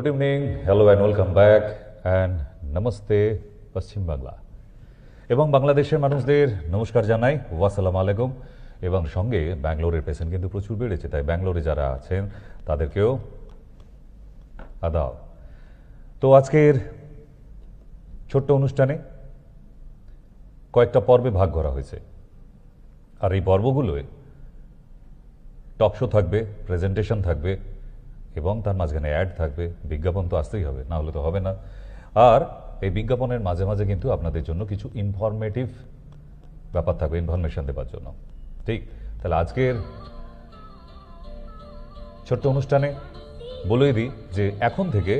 Good evening, hello and welcome back and namaste পশ্চিম বাংলা এবং বাংলাদেশের মানুষদের নমস্কার জানাই, ওয়াসালাম আলাইকুম। এবং সঙ্গে ব্যাঙ্গালোরের পেশেন্ট কিন্তু প্রচুর বেড়েছে, তাই ব্যাঙ্গালোরে যারা আছেন তাদেরকেও আদাব। তো আজকের ছোট্ট অনুষ্ঠানে কয়েকটা পর্বে ভাগ করা হয়েছে, আর এই পর্বগুলোয় টক শো থাকবে, প্রেজেন্টেশন থাকবে এবং তার মাঝখানে অ্যাড থাকবে। বিজ্ঞাপন তো আসতেই হবে, না হলে তো হবে না। আর এই বিজ্ঞাপনের মাঝে মাঝে কিন্তু আপনাদের জন্য কিছু ইনফরমেটিভ ব্যাপার থাকবে, ইনফরমেশন দেওয়ার জন্য। ঠিক, তাহলে আজকের ছোট্ট অনুষ্ঠানে বলেই দিই যে এখন থেকে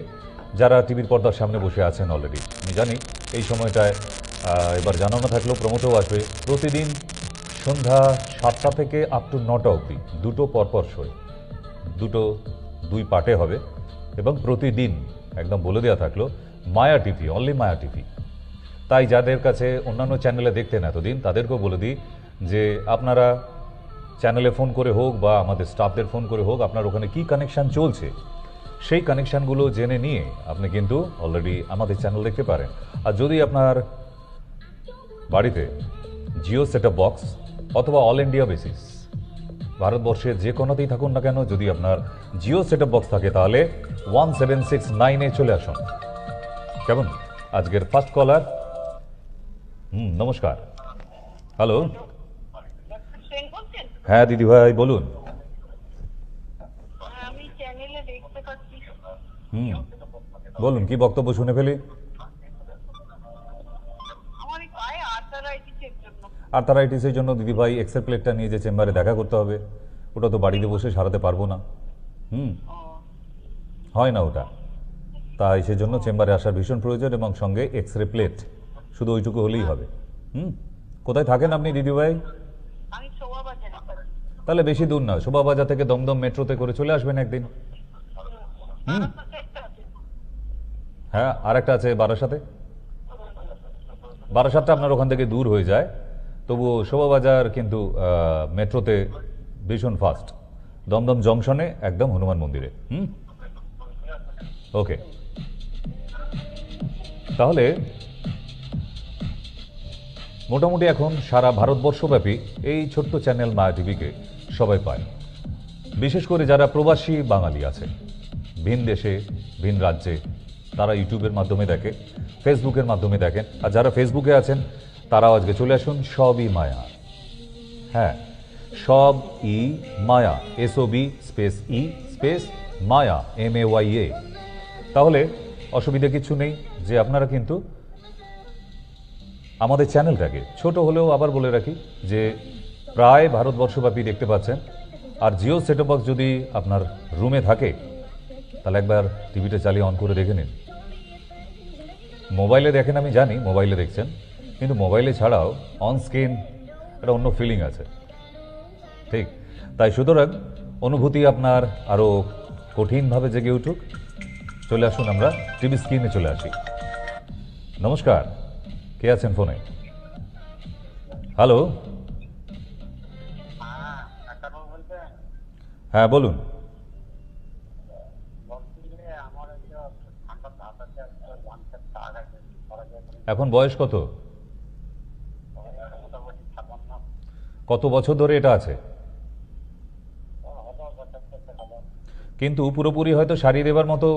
যারা টিভির পর্দার সামনে বসে আছেন অলরেডি, আমি জানি এই সময়টায় এবার জানানো থাকলেও প্রমোটেও আসবে, প্রতিদিন সন্ধ্যা 7টা থেকে আপ টু 9টা অবধি দুটো পরপর শো, দুই পার্টে হবে এবং প্রতিদিন একদম বলে দেওয়া থাকলো মায়া টিভি, অনলি মায়া টিভি। তাই যাদের কাছে অন্যান্য চ্যানেলে দেখতেন এতদিন, তাদেরকেও বলে দিই যে আপনারা চ্যানেলে ফোন করে হোক বা আমাদের স্টাফদের ফোন করে হোক, আপনার ওখানে কি কানেকশান চলছে সেই কানেকশানগুলো জেনে নিয়ে আপনি কিন্তু অলরেডি আমাদের চ্যানেল দেখতে পারেন। আর যদি আপনার বাড়িতে জিও সেটআপ বক্স অথবা অল ইন্ডিয়া বেসিস ভারতবর্ষের যে কোনোতেই থাকুন না কেন, যদি আপনার জিও সেটআপ বক্স থাকে তাহলে 1769-এ চলে আসুন। কেমন? আজকের ফার্স্ট কলার। নমস্কার। হ্যালো। হ্যাঁ দিদি ভাই বলুন। বলুন, কি বক্তব্য শুনে ফেলি। আর্থারাইটিসের জন্য দিদি ভাই এক্সের প্লেটটা নিয়ে যে চেম্বারে দেখা করতে হবে, ওটা তো বাড়িতে বসে সারাতে পারবো না। হয় না ওটা, তাই সেজন্য চেম্বারে আসার ভীষণ প্রয়োজন এবং সঙ্গে এক্সরে প্লেট, শুধু ওইটুকু হলেই হবে। কোথায় থাকেন আপনি দিদি ভাই? তাহলে বেশি দূর না, শোভাবাজার থেকে দমদম মেট্রোতে করে চলে আসবেন একদিন। হ্যাঁ, আর একটা আছে বারাসাতে। বারাসাতটা আপনার ওখান থেকে দূর হয়ে যায়, তবুও শোভাবাজার কিন্তু মেট্রোতে ভীষণ ফাস্ট। দমদম জংশনে একদম হনুমান মন্দিরে। ওকে, তাহলে মোটামুটি এখন সারা ভারতবর্ষব্যাপী এই ছোট্ট চ্যানেল মায়া টিভিকে সবাই পায়। বিশেষ করে যারা প্রবাসী বাঙালি আছে ভিন দেশে, ভিন রাজ্যে, তারা ইউটিউবের মাধ্যমে দেখে, ফেসবুকের মাধ্যমে দেখেন। আর যারা ফেসবুকে আছেন তারাও আজকে চলে আসুন সবই মায়া। হ্যাঁ, সব ই মায়া, SOB স্পেস ই স্পেস মায়া, MAYA। তাহলে অসুবিধা কিছু নেই যে আপনারা কিন্তু আমাদের চ্যানেলটাকে ছোট হলেও, আবার বলে রাখি যে প্রায় ভারতবর্ষব্যাপী দেখতে পাচ্ছেন। আর জিও সেটআপ বক্স যদি আপনার রুমে থাকে তাহলে একবার টিভিটা চালিয়ে অন করে দেখে নিন। মোবাইলে দেখেন, আমি জানি মোবাইলে দেখছেন, কিন্তু মোবাইলে ছাড়াও অন স্ক্রিন একটা অন্য ফিলিং আছে। ঠিক, তাই সুতরাং অনুভূতি আপনার আরও কঠিনভাবে জেগে উঠুক। চলে আসুন, আমরা টিভি স্ক্রিনে চলে আসি। নমস্কার, কে আছেন ফোনে? হ্যালো। হ্যাঁ বলুন। এখন বয়স কত? কত বছর ধরে এটা আছে? কিন্তু পুরোপুরি হয়তো সারিয়ে দেবার মতো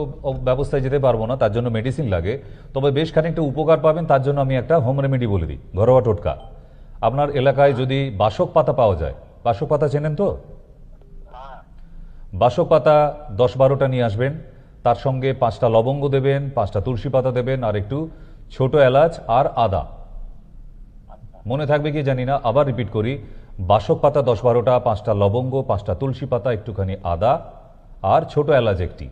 ব্যবস্থায় যেতে পারবো না, তার জন্য মেডিসিন লাগে। তবে বেশ খানিকটা উপকার পাবেন, তার জন্য আমি একটা হোম রেমেডি বলে দিই, ঘরোয়া টোটকা। আপনার এলাকায় যদি বাসক পাতা পাওয়া যায়, বাসক পাতা চেনেন তো? বাসক পাতা 10-12টা নিয়ে আসবেন, তার সঙ্গে 5টা লবঙ্গ দেবেন, 5টা তুলসী পাতা দেবেন, আর একটু ছোট এলাচ আর আদা। মনে থাকবে কি জানি না, আবার রিপিট করি, বাসক পাতা 10-12টা, 5টা লবঙ্গ, 5টা তুলসী পাতা, একটুখানি আদা আর ছোট এলাচ একটি।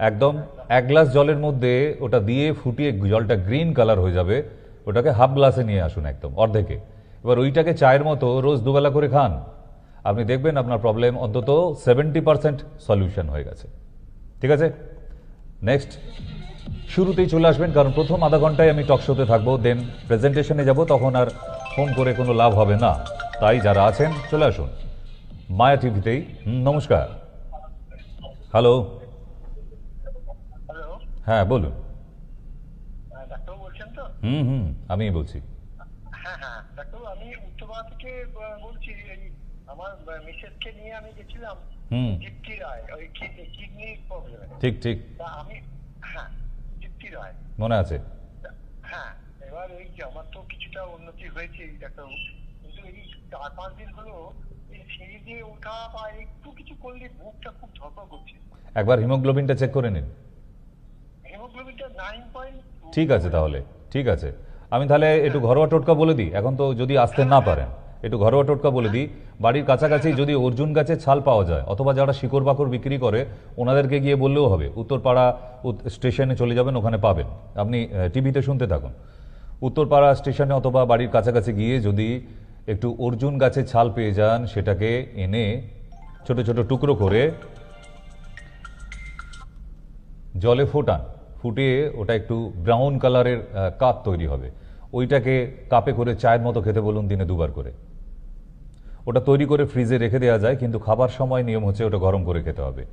একদম 1 গ্লাস জলের মধ্যে ওটা দিয়ে ফুটিয়ে জলটা গ্রিন কালার হয়ে যাবে, ওটাকে হাফ গ্লাসে নিয়ে আসুন, একদম অর্ধেকে। এবার ওইটাকে চায়ের মতো রোজ দুবেলা করে খান, আপনি দেখবেন আপনার প্রবলেম অন্তত 70% সলিউশন হয়ে গেছে। ঠিক আছে, নেক্সট শুরুতেই চলে আসবেন, কারণ প্রথম আধা ঘন্টায় আমি টক শোতে থাকবো, দেন প্রেজেন্টেশনে যাব, তখন আর ফোন করে কোনো লাভ হবে না। তাই যারা আছেন চলে আসুন মায়া টিভিতেই। নমস্কার। হ্যালো। হ্যাঁ বলুন। ডাক্তারবাবু বলছেন তো? হুম হুম, আমিই বলছি। হ্যাঁ হ্যাঁ ডাক্তারবাবু, আমি উত্তরপাড়া থেকে বলছি। এই আমার মিসেসকে নিয়ে আমি গেছিলাম হুম, দীপ্তি রায়, ওই কিডনির প্রবলেমে। ঠিক ঠিক, তা আমি, হ্যাঁ, দীপ্তি রায়, মনে আছে। হ্যাঁ। এবার এই যে আমার তো কিছুটা উন্নতি হয়েছে ডাক্তারবাবু, কিন্তু এই 4-5 দিন হলো এই সিঁড়ি দিয়ে ওঠা বা একটু কিছু করলে বুকটা খুব ধরপড় করছে। একবার হিমোগ্লোবিনটা চেক করে নিন। হিমোগ্লোবিনটা 9.2। ঠিক আছে তাহলে, ঠিক আছে। আমি তাহলে একটু ঘরোয়া টোটকা বলে দিই, এখন তো যদি আসতে না পারেন একটু ঘরোয়া টোটকা বলে দিই। বাড়ির কাছাকাছি যদি অর্জুন গাছের ছাল পাওয়া যায়, অথবা যারা শিকড় বাকড় বিক্রি করে ওনাদেরকে গিয়ে বললেও হবে। উত্তরপাড়া স্টেশনে চলে যাবেন, ওখানে পাবেন। আপনি টিভিতে শুনতে থাকুন। উত্তরপাড়া স্টেশনে অথবা বাড়ির কাছাকাছি গিয়ে যদি একটু অর্জুন গাছের ছাল পেয়ে যান, সেটাকে এনে ছোট ছোট টুকরো করে জলে ফোটান। ফুটিয়ে ওটা একটু ব্রাউন কালারের কাপ তৈরি হবে, ওইটাকে কাপে করে চায়ের মতো খেতে বলুন, দিনে 2বার করে। ওটা তৈরি করে ফ্রিজে রেখে দেওয়া যায়, কিন্তু খাবার সময় নিয়ম হচ্ছে ওটা গরম করে খেতে হবে।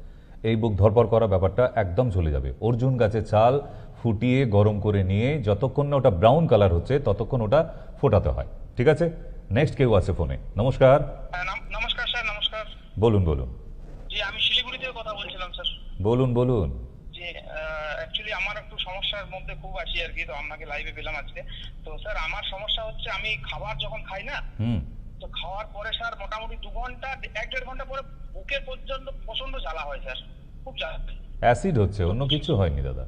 এই বুক ধরপড় করা ব্যাপারটা একদম চলে যাবে। অর্জুন গাছের ছাল ফুটিয়ে গরম করে নিয়ে যতক্ষণ না ওটা ব্রাউন কালার হচ্ছে ততক্ষণ ওটা ফোটাতে হয়। ঠিক আছে? নেক্সট কেউ আছে ফোনে। নমস্কার। নমস্কার স্যার, নমস্কার। বলুন বলুন। জি, আমি শিলিগুড়ি থেকে কথা বলছিলাম স্যার। বলুন বলুন। যে অ্যাকচুয়ালি আমার একটু সমস্যার মধ্যে খুব আছি আর কি, তো আপনাকে লাইভে পেলাম আজকে। তো স্যার আমার সমস্যা হচ্ছে, আমি খাবার যখন খাই না, হুম, তো খাওয়ার পরে স্যার মোটামুটি 2 ঘন্টা 1-1.5 ঘন্টা পরে বুকে পর্যন্ত প্রচন্ড জ্বালা হয় স্যার, খুব জ্বালা। অ্যাসিড হচ্ছে, অন্য কিছু হয়নি দাদা।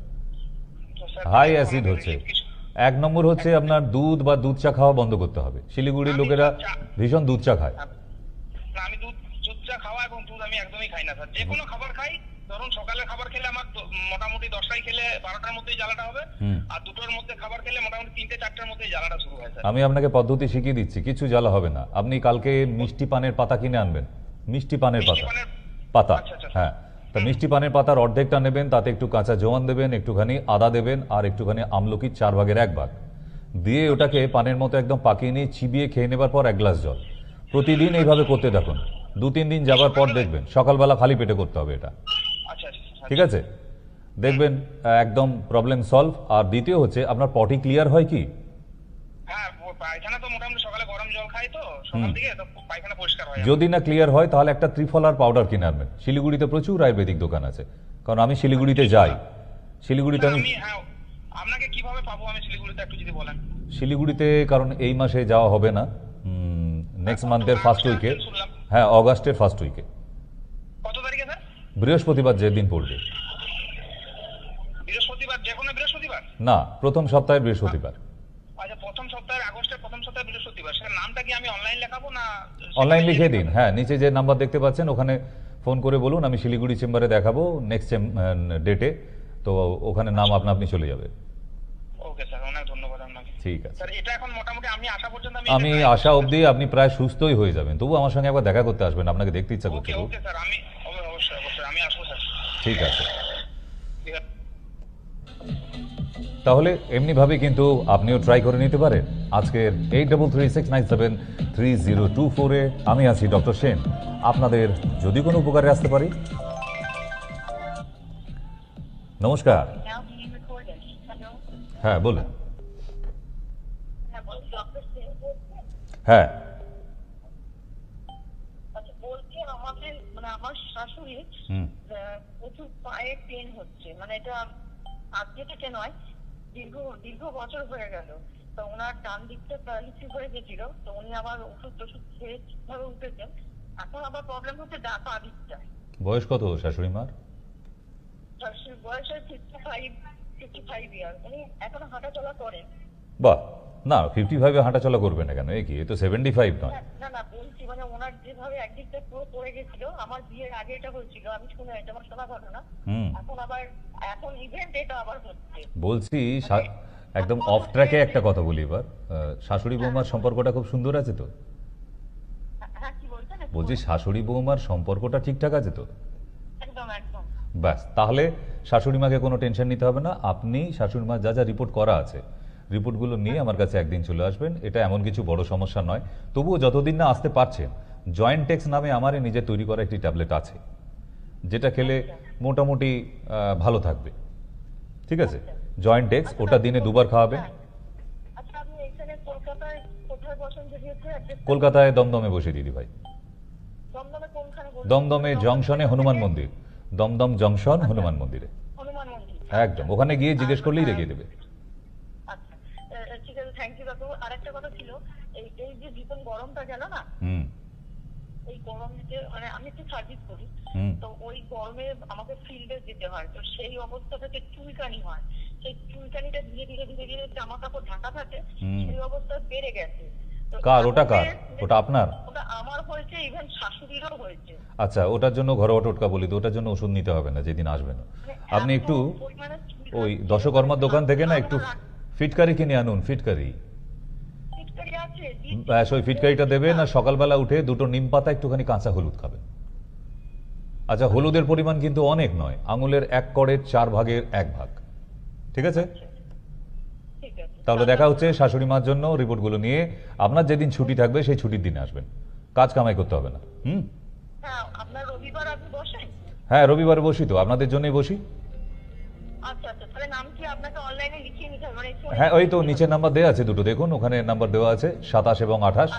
তো স্যার হাই অ্যাসিড হচ্ছে। এক নম্বর হচ্ছে আপনার দুধ বা দুধ চা খাওয়া বন্ধ করতে হবে। শিলিগুড়ির লোকেরা ভীষণ দুধ চা খায়। না, আমি দুধ চা খাওয়া এবং দুধ আমি একদমই খাই না স্যার। যে কোনো খাবার খাই, ধরুন সকালের খাবার খেলে আমার মোটামুটি 10টায় খেলে 12টার মধ্যেই জ্বালাটা হবে, আর 2টোর মধ্যে খাবার খেলে মোটামুটি 3টে-4টার মধ্যেই জ্বালাটা শুরু হয় স্যার। আমি আপনাকে পদ্ধতি শিখিয়ে দিচ্ছি, কিছু জ্বালা হবে না। আপনি কালকে মিষ্টি পানের পাতা কিনে আনবেন। মিষ্টি পানের পাতা, পাতা, আচ্ছা, আচ্ছা। হ্যাঁ। তা মিষ্টি পানের পাতার অর্ধেকটা নেবেন, তাতে একটু কাঁচা জোয়ান দেবেন, একটুখানি আদা দেবেন, আর একটুখানি আমলকির 4/1 দিয়ে ওটাকে পানের মতো একদম পাকিয়ে নিয়ে চিবিয়ে খেয়ে নেবার পর 1 গ্লাস জল। প্রতিদিন এইভাবে করতে থাকুন। 2-3 দিন যাবার পর দেখবেন সকালবেলা খালি পেটে করতে হবে এটা। আচ্ছা আচ্ছা। ঠিক আছে? দেখবেন একদম প্রবলেম সলভ। আর দ্বিতীয় হচ্ছে, আপনার পটি ক্লিয়ার হয় কি? হ্যাঁ, পায়খানা তো মোটামুটি সকালে গরম জল খাই, তো সকাল থেকে তো পায়খানা পরিষ্কার হয়। যদি না ক্লিয়ার হয় তাহলে একটা ত্রিফলার পাউডার কিনে আনবেন। শিলিগুড়িতে প্রচুর আয়ুর্বেদিক দোকান আছে, কারণ আমি শিলিগুড়িতে যাই। শিলিগুড়িতে আমি হ্যাঁ, আপনাকে কিভাবে পাবো আমি শিলিগুড়িতে, একটু যদি বলেন। শিলিগুড়িতে কারণ এই মাসে যাওয়া হবে না, নেক্সট মান্থের ফার্স্ট উইকে। হ্যাঁ, অগাস্টের ফার্স্ট উইকে। কত তারিখে স্যার? বৃহস্পতিবার যেদিন পড়বে। বৃহস্পতিবার? যে কোনো বৃহস্পতিবার? না, প্রথম সপ্তাহের বৃহস্পতিবার। আচ্ছা, প্রথম সপ্তাহের, আগস্টের প্রথম সপ্তাহে বৃহস্পতিবার। স্যার নামটা কি আমি অনলাইন লেখাবো না? অনলাইন লিখে দিন। হ্যাঁ, নিচে যে নাম্বার দেখতে পাচ্ছেন ওখানে ফোন করে বলুন আমি শিলিগুড়ি চেম্বারে দেখাবো নেক্সট ডেটে। তো ওখানে নাম আপনি চলে যাবে। ওকে স্যার, অনেক ধন্যবাদ আপনাকে। ঠিক আছে। স্যার এটা এখন মোটামুটি আমি আসা পর্যন্ত আমি আশা অবধি আপনি প্রায় সুস্থই হয়ে যাবেন। তবু আমার সঙ্গে একবার দেখা করতে আসবেন, আপনাকে দেখতে ইচ্ছা করছে। ওকে ওকে স্যার, আমি অবশ্যই অবশ্যই আমি আসবো স্যার। ঠিক আছে। ঠিক আছে। তাহলে এমনিভাবে কিন্তু আপনিও ট্রাই করে নিতে পারেন। আজকের 8336973024-এ আমি আছি ডক্টর সেন। আপনাদের যদি কোনো উপকারে আসতে পারি। নমস্কার। Now being recorded. Hello? হ্যাঁ বলুন। হ্যাঁ, বলছি ডক্টর সেন বলছেন? হ্যাঁ, আচ্ছা, বলছি আমাদের মানে আমার শাশুড়ি হুম, প্রচুর পায়ে পেন হচ্ছে, মানে এটা আজকে থেকে নয়, দীর্ঘ দীর্ঘ বছর হয়ে গেল। তো ওনার ডান দিকটা প্যারালিসিস হয়ে গেছিল, তো উনি আবার ওষুধ টষুধ খেয়ে ঠিকভাবে উঠেছেন। এখন আবার প্রবলেম হচ্ছে পা দিকটা। বয়স কত শাশুড়ি মার? শাশুড়ির বয়স হয় 55 ইয়ার, উনি এখনো হাঁটা চলা করেন। বাহ, না 55-এ হাঁটাচলা করবে না কেন? এ কি, এ তো 75 নয়। না না, বলছি মানে ওনার যেভাবে একদিকটা পুরো পড়ে গেছিল, আমার বিয়ের আগে এটা হয়েছিল, আমি শুনে, এটা আমার শোনা ঘটনা। হুম, এখন ইভেন্ট এটা আবার হচ্ছে। বলছি একদম অফ ট্র্যাকে একটা কথা বলি এবার। শাশুড়ি বৌমার সম্পর্কটা খুব সুন্দর আছে তো? হ্যাঁ, কি বলছেন? বলছি শাশুড়ি বৌমার সম্পর্কটা ঠিকঠাক আছে তো? একদম একদম। ব্যাস, তাহলে শাশুড়ি মাকে কোনো টেনশন নিতে হবে না। আপনি শাশুড়ি মা যা যা রিপোর্ট করা আছে, রিপোর্টগুলো নিয়ে আমার কাছে একদিন চলে আসবেন। এটা এমন কিছু বড় সমস্যা নয়। তবুও যতদিন না আসতে পারছেন, জয়েন্টেক্স নামে আমারই নিজে তৈরি করা একটি ট্যাবলেট আছে, যেটা খেলে মোটামুটি ভালো থাকবে। ঠিক আছে? জয়েন্ট ডেক্স, ওটা দিনে 2 বার খাওয়াবেন। আচ্ছা, আপনি এখানে কলকাতায় কোথায় বসেন যদি একটু address টা- কলকাতায় দমদমে বসে দিদি ভাই, দমদমে কোনখানে বলছেন? দমদমে জংশনে হনুমান মন্দির, দমদম জংশন হনুমান মন্দিরে, হনুমান মন্দির। একদম ওখানে গিয়ে জিজ্ঞেস করলেই রেখে দেবে। আচ্ছা, ঠিক আছে, থ্যাংক ইউ কাকু। আরেকটা কথা ছিল, এই এই যে ভীষণ গরমটা গেল না, হুম এই গরমে মানে আমি একটু সার্ভিস করি, হুম তো ওই গরমে আমাকে ফিল্ডে যেতে হয়, তো সেই অবস্থা থেকে চুলকানি হয়, সেই চুলকানিটা ধীরে ধীরে ধীরে ধীরে জামা কাপড় ঢাকা থাকে, সেই অবস্থা বেড়ে গেছে। তো কার ওটা, আমাকে- কার ওটা? আপনার? ওটা আমার হয়েছে, ইভেন শাশুড়িরও হয়েছে। আচ্ছা, ওটার জন্য ঘরোয়া টোটকা বলি তো, ওটার জন্য ওষুধ নিতে হবে না যেদিন আসবেন। আপনি এত একটু পরিমাণে চুলকানি, ওই দশকর্মার দোকান থেকে না একটু ফিটকারি কিনে আনুন, ফিটকারি। ফিটকারি আছে, ব্যাস ওই ফিটকারিটা দেবেন, আর সকালবেলা উঠে 2টো নিম পাতা একটুখানি কাঁচা হলুদ খাবেন। আচ্ছা, হলুদের পরিমাণ কিন্তু অনেক নয়, আঙুলের 1 কড়ের 4 ভাগের 1 ভাগ। ঠিক আছে? ঠিক আছে। তাহলে দেখা হচ্ছে শাশুড়ি মার জন্য রিপোর্টগুলো নিয়ে। আপনার যেদিন ছুটি থাকবে সেই ছুটির দিনে আসবেন, কাজ কামাই করতে হবে না। হ্যাঁ, আপনার রবিবার আপনি বসেন? হ্যাঁ, রবিবারে বসি তো, আপনাদের জন্যই বসি। আচ্ছা আচ্ছা, তাহলে নাম কি আপনাকে অনলাইনে লিখিয়ে নিতে হবে? মানে হ্যাঁ, ওই তো নিচে নাম্বার দেওয়া আছে দুটো, দেখুন ওখানে নাম্বার দেওয়া আছে 27 এবং 28।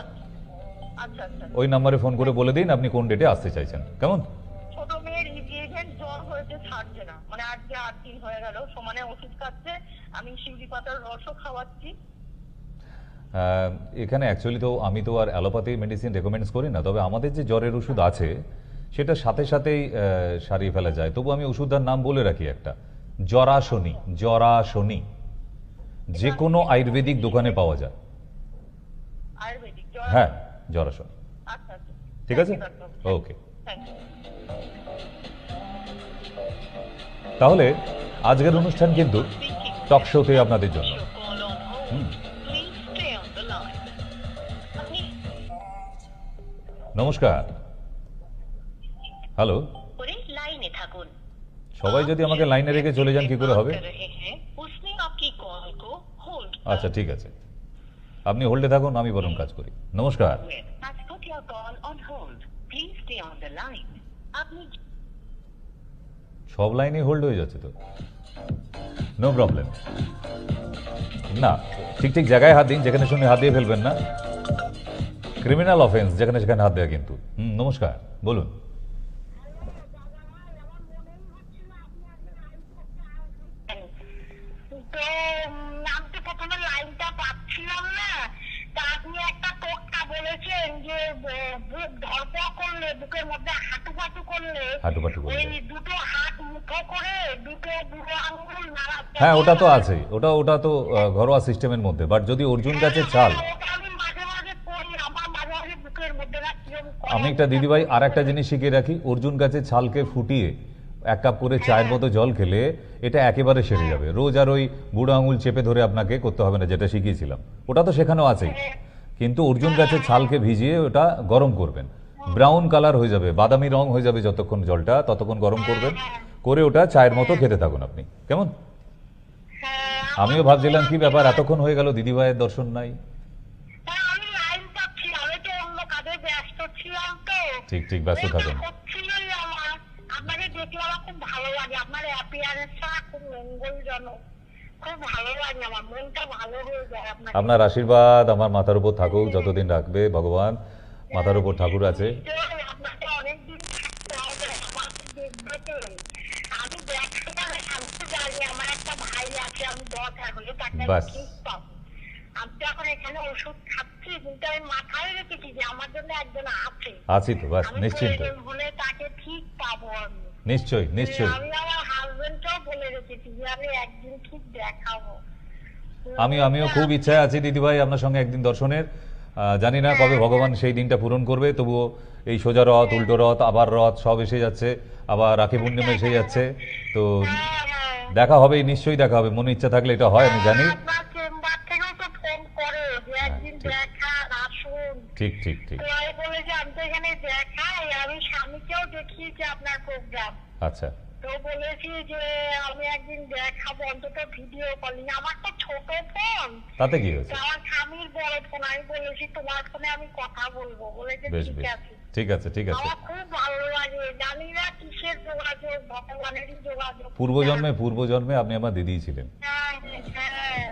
আচ্ছা আচ্ছা। ওই নাম্বারে ফোন করে বলে দিন আপনি কোন ডেটে আসতে চাইছেন। কেমন? ছোট মেয়ের ইভেন্ট জ্বর হয়েছে, ছাড়ছে না, মানে আজকে 8 দিন হয়ে গেল, সমানে ওষুধ খাচ্ছে, আমি শিউলি পাতার রসও খাওয়াচ্ছি। এখানে অ্যাকচুয়ালি তো আমি তো আর অ্যালোপ্যাথি মেডিসিন রেকমেন্ডস করি না, তবে আমাদের যে জ্বরের ওষুধ আছে সেটা সাথে সাথেই সারিয়ে ফেলা যায়। তবু আমি ওষুধটার নাম বলে রাখি একটা, জরাশনি। জরাশনি যে কোনো আয়ুর্বেদিক দোকানে পাওয়া যায়। আয়ুর্বেদিক জ্বর? হ্যাঁ, জরাশনি। আচ্ছা আচ্ছা, ঠিক আছে, ওকে। Thank you. তাহলে আজকের অনুষ্ঠান কিন্তু টক শোতে আপনাদের জন্য। নমস্কার, হ্যালো। লাইনে থাকুন। সবাই যদি আমাকে লাইনে রেখে চলে যান কি করে হবে? আচ্ছা, ঠিক আছে, আপনি হোল্ডে থাকুন, আমি বরং কাজ করি। নমস্কার। সব লাইনে হোল্ড হয়ে যাচ্ছে তো, নো প্রবলেম। না, ঠিক ঠিক জায়গায় হাত দিন, যেখানে শুনে হাত দিয়ে ফেলবেন না। ক্রিমিনাল অফেন্স যেখানে সেখানে হাত দেওয়া কিন্তু। নমস্কার, বলুন। তো আমি তো প্রথমে লাইনটা পাচ্ছিলাম না, তা আপনি একটা টোটকা বলেছেন যে বুক ধরপড় করলে, বুকের মধ্যে হাঁটু করলে, হাঁটুপাটু ওই করলে, দুটো হাত মুঠো করে দুটো বুড়ো আঙুল নাড়াতে হ্যাঁ ওটা তো হয়। আছেই, ওটা তো ঘরোয়া সিস্টেমের মধ্যে। বাট যদি অর্জুন গাছের ছাল, ওটা আমি মাঝে মাঝে করি, আমার মাঝে মাঝে বুকের মধ্যে না কিরকম করে। আমি একটা দিদিভাই আর একটা জিনিস শিখিয়ে রাখি, অর্জুন গাছের ছালকে ফুটিয়ে 1 কাপ করে চায়ের মতো জল খেলে এটা একেবারে সেরে যাবে। রোজ আর ওই বুড়ো আঙুল চেপে ধরে আপনাকে করতে হবে না, যেটা শিখিয়েছিলাম ওটা তো সেখানেও আছেই। কিন্তু অর্জুন গাছের ছালকে ভিজিয়ে ওটা গরম করবেন, ব্রাউন কালার হয়ে যাবে, বাদামি রং হয়ে যাবে যতক্ষণ জলটা, ততক্ষণ গরম করবেন, করে ওটা চায়ের মতো খেতে থাকুন আপনি। কেমন? হ্যাঁ, আমিও ভাবছিলাম কি ব্যাপার, এতক্ষণ হয়ে গেল দিদিভাইয়ের দর্শন নাই। হ্যাঁ, আমি লাইন পাচ্ছিলাম, আমি তো অন্য কাজে ব্যস্ত ছিলাম তো। ঠিক ঠিক, ব্যস্ত থাকুন। হচ্ছিলই আমার, আপনাকে দেখলে আমার খুব ভালো লাগে, আপনার অ্যাপিয়ারেন্সটা খুব মঙ্গলজনক, খুব ভালো লাগে, আমার মনটা ভালো হয়ে যায় আপনাকে। আপনার আশীর্বাদ আমার মাথার উপর থাকুক, যতদিন রাখবে ভগবান, মাথার উপর ঠাকুর আছে। আপনাকে অনেকদিন থাকতে হবে, আমাকে দেখবে তো। আমি দেখতে পারে, আমি তো জানি আমার একটা ভাই আছে, আমি দরকার হলে তাকে বাস। ঠিক পাবো। আমি তো এখন এখানে ওষুধ খাচ্ছি, কিন্তু আমি মাথায় রেখেছি যে আমার জন্য একজন আছে, আছি তো, বাস, আমি নিশ্চিন্ত। প্রয়োজন হলে তাকে ঠিক পাবো আমি। নিশ্চয়ই নিশ্চয়ই। আমি আমার হাজবেন্ডকেও বলে রেখেছি যে আমি একদিন ঠিক দেখাবো। আমিও খুব ইচ্ছায় আছি দিদিভাই আপনার সঙ্গে একদিন দর্শনের। জানি না কবে ভগবান সেই দিনটা পূরণ করবে, তবুও এই সোজা রথ, উল্টো রথ, আবার রথ সব এসে যাচ্ছে, আবার রাখি পূর্ণিমা এসে যাচ্ছে, তো দেখা হবে, নিশ্চয়ই দেখা হবে। মনে ইচ্ছা থাকলে এটা হয়, আমি জানি। আপনার চেম্বার থেকেও তো ফোন করে যে একদিন ঠিক। দেখা আসুন। ঠিক ঠিক ঠিক। তো আমি বলেছি আমি তো এখানে দেখাই, আমি স্বামীকেও দেখিয়েছি আপনার প্রোগ্রাম, আচ্ছা, তো বলেছি যে আমি একদিন দেখাবো অন্তত ভিডিও কলিং। আমার তো ছোট ফোন, তাতে কি হয়েছে? আমার স্বামীর বড় ফোন, আমি বলেছি তোমার ফোনে আমি কথা বলবো, বলেছে বেশ ঠিক বেশ, আছে। ঠিক আছে ঠিক আছে। আমার খুব ভালো লাগে, জানি না কিসে কিসের যোগাযোগ, ভগবানেরই যোগাযোগ। পূর্বজন্মে আপনি আমার দিদি ছিলেন। হ্যাঁ, হ্যাঁ।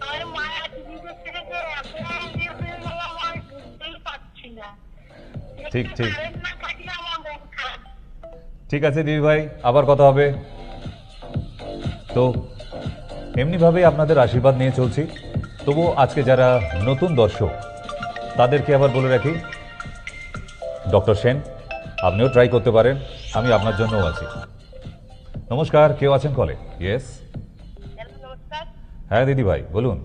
আমার মায়া দিদিকে ছেড়ে যে এখন বিয়ে হয়ে গেল, আমার বুঝতেই পারছি না। ঠিক, ঠিক। কারেন্ট না থাকলে আমার মন খারাপ। ঠিক আছে দিদি ভাই, আবার কথা হবে। তো এমনিভাবেই আপনাদের আশীর্বাদ নিয়ে চলছি। তবুও আজকে যারা নতুন দর্শক তাদেরকে আবার বলে রাখি, ডক্টর সেন আপনিও ট্রাই করতে পারেন, আমি আপনার জন্যও আছি। নমস্কার, কেউ আছেন কলে? ইয়েস। হ্যালো, নমস্কার। হ্যাঁ দিদি ভাই বলুন।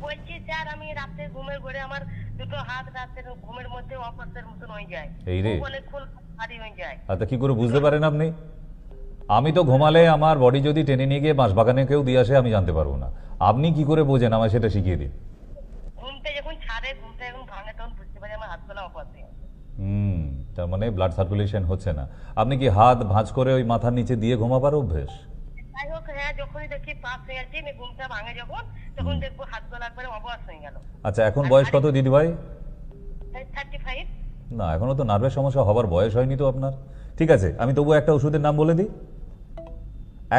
বলছি স্যার, আমি রাতে ঘুমের ঘরে আমার দুটো হাত রাতের ঘুমের মধ্যে অপারেশনের মতন হয়ে যায়। এই রে। অনেকক্ষণ ভারী হয়ে যায়। আচ্ছা, কি করে বুঝতে পারেন আপনি? আমি তো ঘুমালে আমার বডি যদি টেনে নিয়ে গিয়ে বাঁশবাগানে কেউ দিয়ে আসে আমি জানতে পারবো না। আপনি কি করে বোঝেন, আমায় সেটা শিখিয়ে দিন। ঘুমটা যখন ছাড়ে, ঘুমটা যখন ভাঙে, তখন বুঝতে পারি আমার হাতগুলো অপারেশন। তার মানে ব্লাড সার্কুলেশন হচ্ছে না। আপনি কি হাত ভাঁজ করে ওই মাথার নিচে দিয়ে ঘুমাবার অভ্যেস? যাই হোক, হ্যাঁ, যখনই দেখি পাস হয়ে যাচ্ছে, আমি ঘুমটা ভাঙে যখন, তখন দেখবো হাতগুলো একবারে অবশ হয়ে গেল। আচ্ছা, এখন বয়স কত দিদি ভাই? 35। না, এখনো তো নার্ভের সমস্যা হবার বয়স হয়নি তো আপনার। ঠিক আছে, আমি তবু একটা ওষুধের নাম বলে দিই,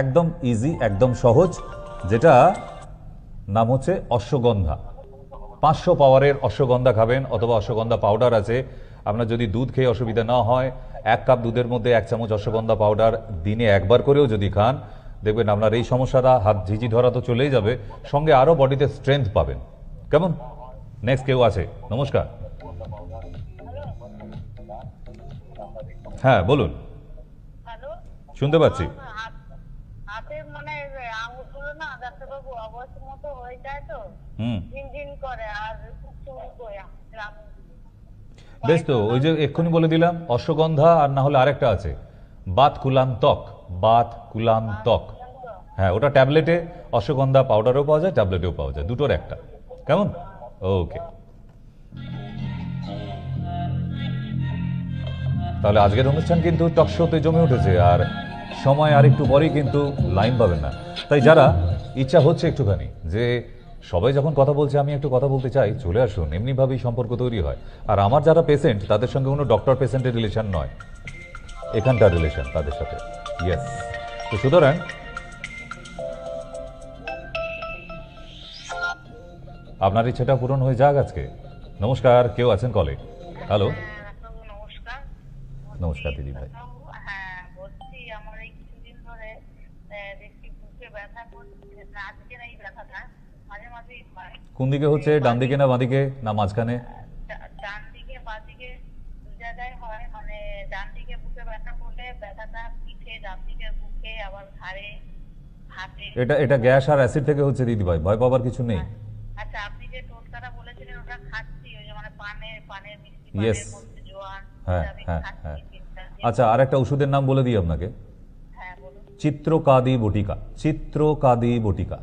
একদম ইজি, একদম সহজ, যেটা নাম হচ্ছে অশ্বগন্ধা। 500 পাওয়ারের অশ্বগন্ধা খাবেন, অথবা অশ্বগন্ধা পাউডার আছে। আপনার যদি দুধ খেয়ে অসুবিধা না হয়, 1 কাপ দুধের মধ্যে 1 চামচ অশ্বগন্ধা পাউডার দিনে একবার করেও যদি খান, দেখবেন আপনার এই সমস্যাটা, হাত ঝিঝি ধরা তো চলেই যাবে, সঙ্গে আরও বডিতে স্ট্রেংথ পাবেন। কেমন? নেক্সট কেউ আছে? নমস্কার। হ্যাঁ বলুন, হ্যালো, শুনতে পাচ্ছি। হাতে মানে আঙুলগুলো না ডাক্তারবাবু অবশ্যই মতো হয়ে যায় তো, হুম, ঝিনঝিন করে আর খুব চুল করে। বেশ, তো ওই যে এক্ষুনি বলে দিলাম অশ্বগন্ধা, আর না হলে আরেকটা আছে বাত কুলান্তক। বাত কুলান্তক, হ্যাঁ, ওটা ট্যাবলেটে, অশ্বগন্ধা পাউডারও পাওয়া যায়, ট্যাবলেটেও পাওয়া যায়, দুটোর একটা। কেমন? ওকে, তাহলে আজকের অনুষ্ঠান কিন্তু টকশোতে জমে উঠেছে, আর সময় আর একটু পরেই কিন্তু লাইন পাবেন না। তাই যারা ইচ্ছা হচ্ছে একটুখানি যে সবাই যখন কথা বলছে আমি একটু কথা বলতে চাই, চলে আসুন, এমনিভাবেই সম্পর্ক তৈরি হয়। আর আমার যারা পেশেন্ট তাদের সঙ্গে কোনো ডক্টর পেশেন্টের রিলেশন নয়, এখানকার রিলেশন তাদের সাথে। ইয়েস, তো সুতরাং আপনার ইচ্ছেটা পূরণ হয়ে যাক আজকে। নমস্কার, কেউ আছেন কলে? হ্যালো, নমস্কার। নমস্কার দিদি ভাই। হ্যাঁ, বলছি আমার এই কিছুদিন ধরে দেখছি বুকে ব্যথা করছে। আজকের এই ব্যথাটা মাঝে মাঝে হয়। কোন দিকে হচ্ছে, ডান দিকে না বাঁ দিকে না মাঝখানে? ডান দিকে বাঁ দিকে দু জায়গায় হয়। মানে ডান দিকে বুকে ব্যথা করলে ব্যথাটা পিঠে, ডান দিকে বুকে, আবার ঘাড়ে, হাতে। এটা গ্যাস আর অ্যাসিড থেকে হচ্ছে দিদি ভাই, ভয় পাবার কিছু নেই। আচ্ছা, আপনি যে টোটকাটা বলেছিলেন ওটা খাচ্ছি, ওই যে মানে পানের মিষ্টি, Yes. পানের মধ্যে জোয়ান, হ্যাঁ, আমি হ্যাঁ, খাচ্ছি হ্যাঁ। 3টা দিন। আচ্ছা, আর একটা ওষুধের নাম বলে দিই আপনাকে, হ্যাঁ বলুন। চিত্রকাদি বটিকা। চিত্রকাদি বটিকা,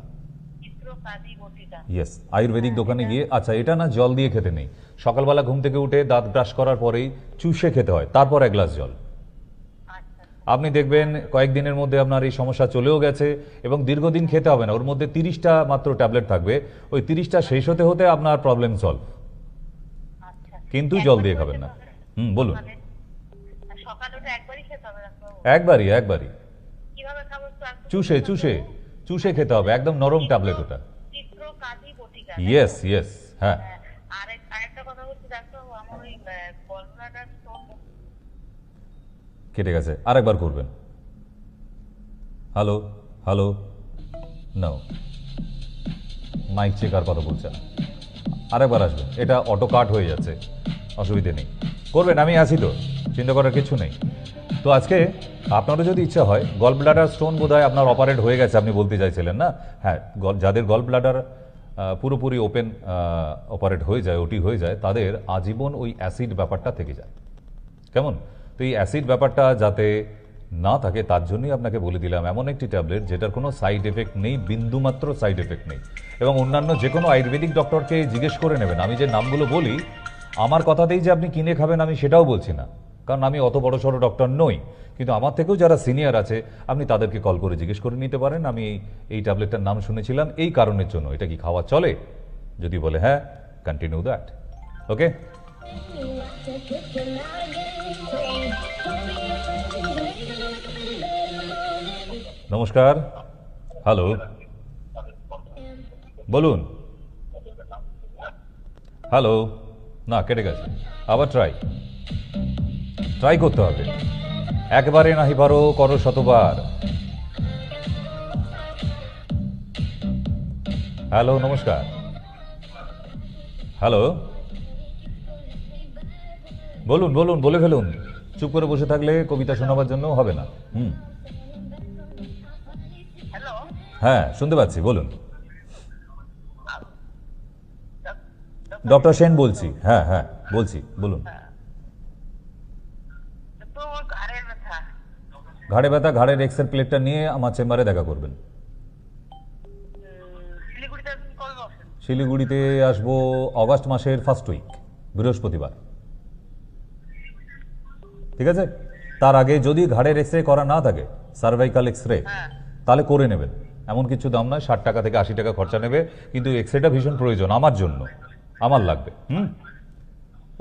চিত্রকাদি বটিকা। ইয়েস, আয়ুর্বেদিক দোকানে গিয়ে। আচ্ছা, এটা না জল দিয়ে খেতে নেই, সকালবেলা ঘুম থেকে উঠে দাঁত ব্রাশ করার পরেই চুষে খেতে হয়, তারপর 1 গ্লাস জল। আচ্ছা, আপনি দেখবেন কয়েকদিনের মধ্যে আপনার এই সমস্যা চলেও গেছে, এবং দীর্ঘদিন খেতে হবে না। ওর মধ্যে 30টা মাত্র ট্যাবলেট থাকবে, ওই 30টা শেষ হতে হতে আপনার প্রবলেম সলভ। আচ্ছা। কিন্তু জল দিয়ে খাবেন না। বলুন। সকালে ওটা একবারই খেতে হবে ডাক্তারবাবু? একবারই কিভাবে খাবো একটু চুষে খেতে হবে, একদম নরম ট্যাবলেট ওটা। চিত্রকাদি বটিকা। ইয়েস, হ্যাঁ। আরেকটা কথা বলছি ডাক্তারবাবু, আমার ওই গলব্লাডার স্টোন। কেটে গেছে, আরেকবার করবেন। হ্যালো, হ্যালো, নাও, মাইক চেকার কথা বলছেন, আরেকবার আসবেন। এটা অটো কাট হয়ে যাচ্ছে, অসুবিধে নেই, করবেন, আমি আছি তো, চিন্তা করার কিছু নেই। তো আজকে আপনারও যদি ইচ্ছা হয়, গল ব্লাডার স্টোন বোধহয় আপনার অপারেট হয়ে গেছে আপনি বলতে চাইছিলেন না? হ্যাঁ, যাদের গল ব্লাডার পুরোপুরি ওপেন অপারেট হয়ে যায়, ওটি হয়ে যায়, তাদের আজীবন ওই অ্যাসিড ব্যাপারটা থেকে যায়। কেমন? তো এই অ্যাসিড ব্যাপারটা যাতে না থাকে তার জন্যই আপনাকে বলে দিলাম এমন একটি ট্যাবলেট যেটার কোনো সাইড এফেক্ট নেই, বিন্দুমাত্র সাইড এফেক্ট নেই। এবং অন্যান্য যে কোনো আয়ুর্বেদিক ডক্টরকে জিজ্ঞেস করে নেবেন। আমি যে নামগুলো বলি, আমার কথাতেই যে আপনি কিনে খাবেন আমি সেটাও বলছি না, কারণ আমি অত বড় সড়ো ডক্টর নই। কিন্তু আমার থেকেও যারা সিনিয়র আছে আপনি তাদেরকে কল করে জিজ্ঞেস করে নিতে পারেন। আমি এই ট্যাবলেটটার নাম শুনেছিলাম এই কারণের জন্য, এটা কি খাওয়া চলে? যদি বলে হ্যাঁ, কন্টিনিউ দ্যাট। ওকে। নমস্কার। হ্যালো, বলুন। হ্যালো, না কেটে গেছে, আবার ট্রাই করতে হবে। একবারে নাহি পারো, করো শতবার। হ্যালো, নমস্কার। হ্যালো, বলুন বলুন, বলে ফেলুন। চুপ করে বসে থাকলে কবিতা শোনাবার জন্য হবে না। হ্যালো, হ্যাঁ, শুনতে পাচ্ছি, বলুন। ডক্টর সেন বলছি। হ্যাঁ হ্যাঁ, বলছি, বলুন। তো ঘাড়ের ব্যথা। ঘাড়ে ব্যথা, ঘাড়ের এক্সের প্লেটটা নিয়ে আমার চেম্বারে দেখা করবেন। শিলিগুড়িতে আপনি কবে বসেন? শিলিগুড়িতে আসবো অগাস্ট মাসের ফার্স্ট উইক, বৃহস্পতিবার। ঠিক আছে? তার আগে যদি ঘাড়ের এক্সরে করা না থাকে, সার্ভাইকাল এক্সরে, তাহলে করে নেবেন। এমন কিছু দাম নয়, 60 টাকা থেকে 80 টাকা খরচা নেবে, কিন্তু এক্সরেটা ভীষণ প্রয়োজন আমার জন্য, আমার লাগবে।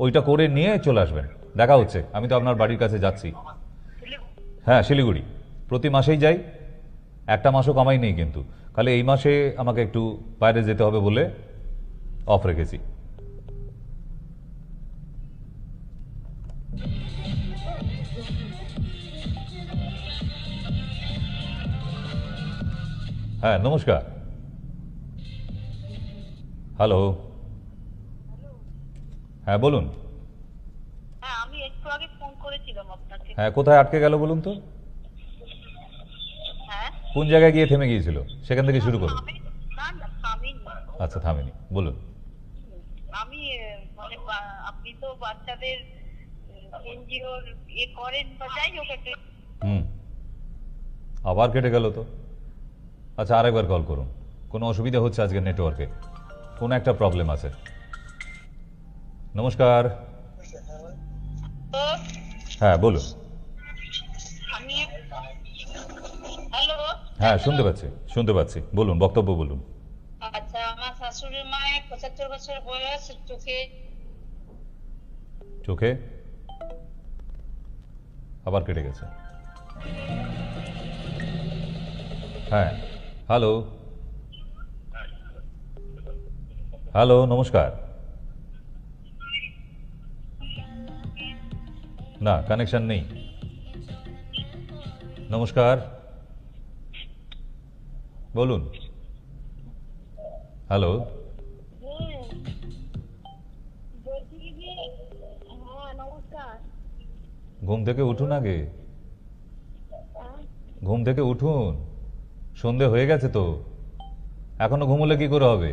ওইটা করে নিয়ে চলে আসবেন, দেখা হচ্ছে। আমি তো আপনার বাড়ির কাছে যাচ্ছি। হ্যাঁ, শিলিগুড়ি প্রতি মাসেই যাই, একটা মাসও কামাই নেই, কিন্তু খালি এই মাসে আমাকে একটু বাইরে যেতে হবে বলে অফ রেখেছি। হ্যাঁ, নমস্কার। হ্যালো, হ্যাঁ বলুন। হ্যাঁ, আমি একটু আগে ফোন করেছিলাম আপনাকে। হ্যাঁ, কোথায় আটকে গেল বলুন তো? হ্যাঁ, কোন জায়গায় গিয়ে থেমে গিয়েছিল, সেখান থেকে শুরু করুন। না না, থামিনি। আচ্ছা, থামেনি, বলুন। আমি মানে আপনি তো বাচ্চাদের এনজিওর করেন বা যাই হোক একটা। আবার কেটে গেল তো। আচ্ছা, আরেকবার কল করুন। কোনো অসুবিধা হচ্ছে আজকে নেটওয়ার্কে, কোনো একটা প্রবলেম আছে। নমস্কার। তো হ্যাঁ, বলুন। আমি হ্যালো। হ্যাঁ, শুনতে পাচ্ছি, বলুন, বক্তব্য বলুন। আচ্ছা, আমার শাশুড়ি মায়ের 75 বছর বয়স, চোখে আবার কেটে গেছে। হ্যাঁ, হ্যালো, হ্যালো, নমস্কার। না, কানেকশন নেই। নমস্কার, বলুন। হ্যালো, নমস্কার। ঘুম থেকে উঠুন আগে, ঘুম থেকে উঠুন। সন্ধে হয়ে গেছে তো, এখনো ঘুমোলে কি করে হবে?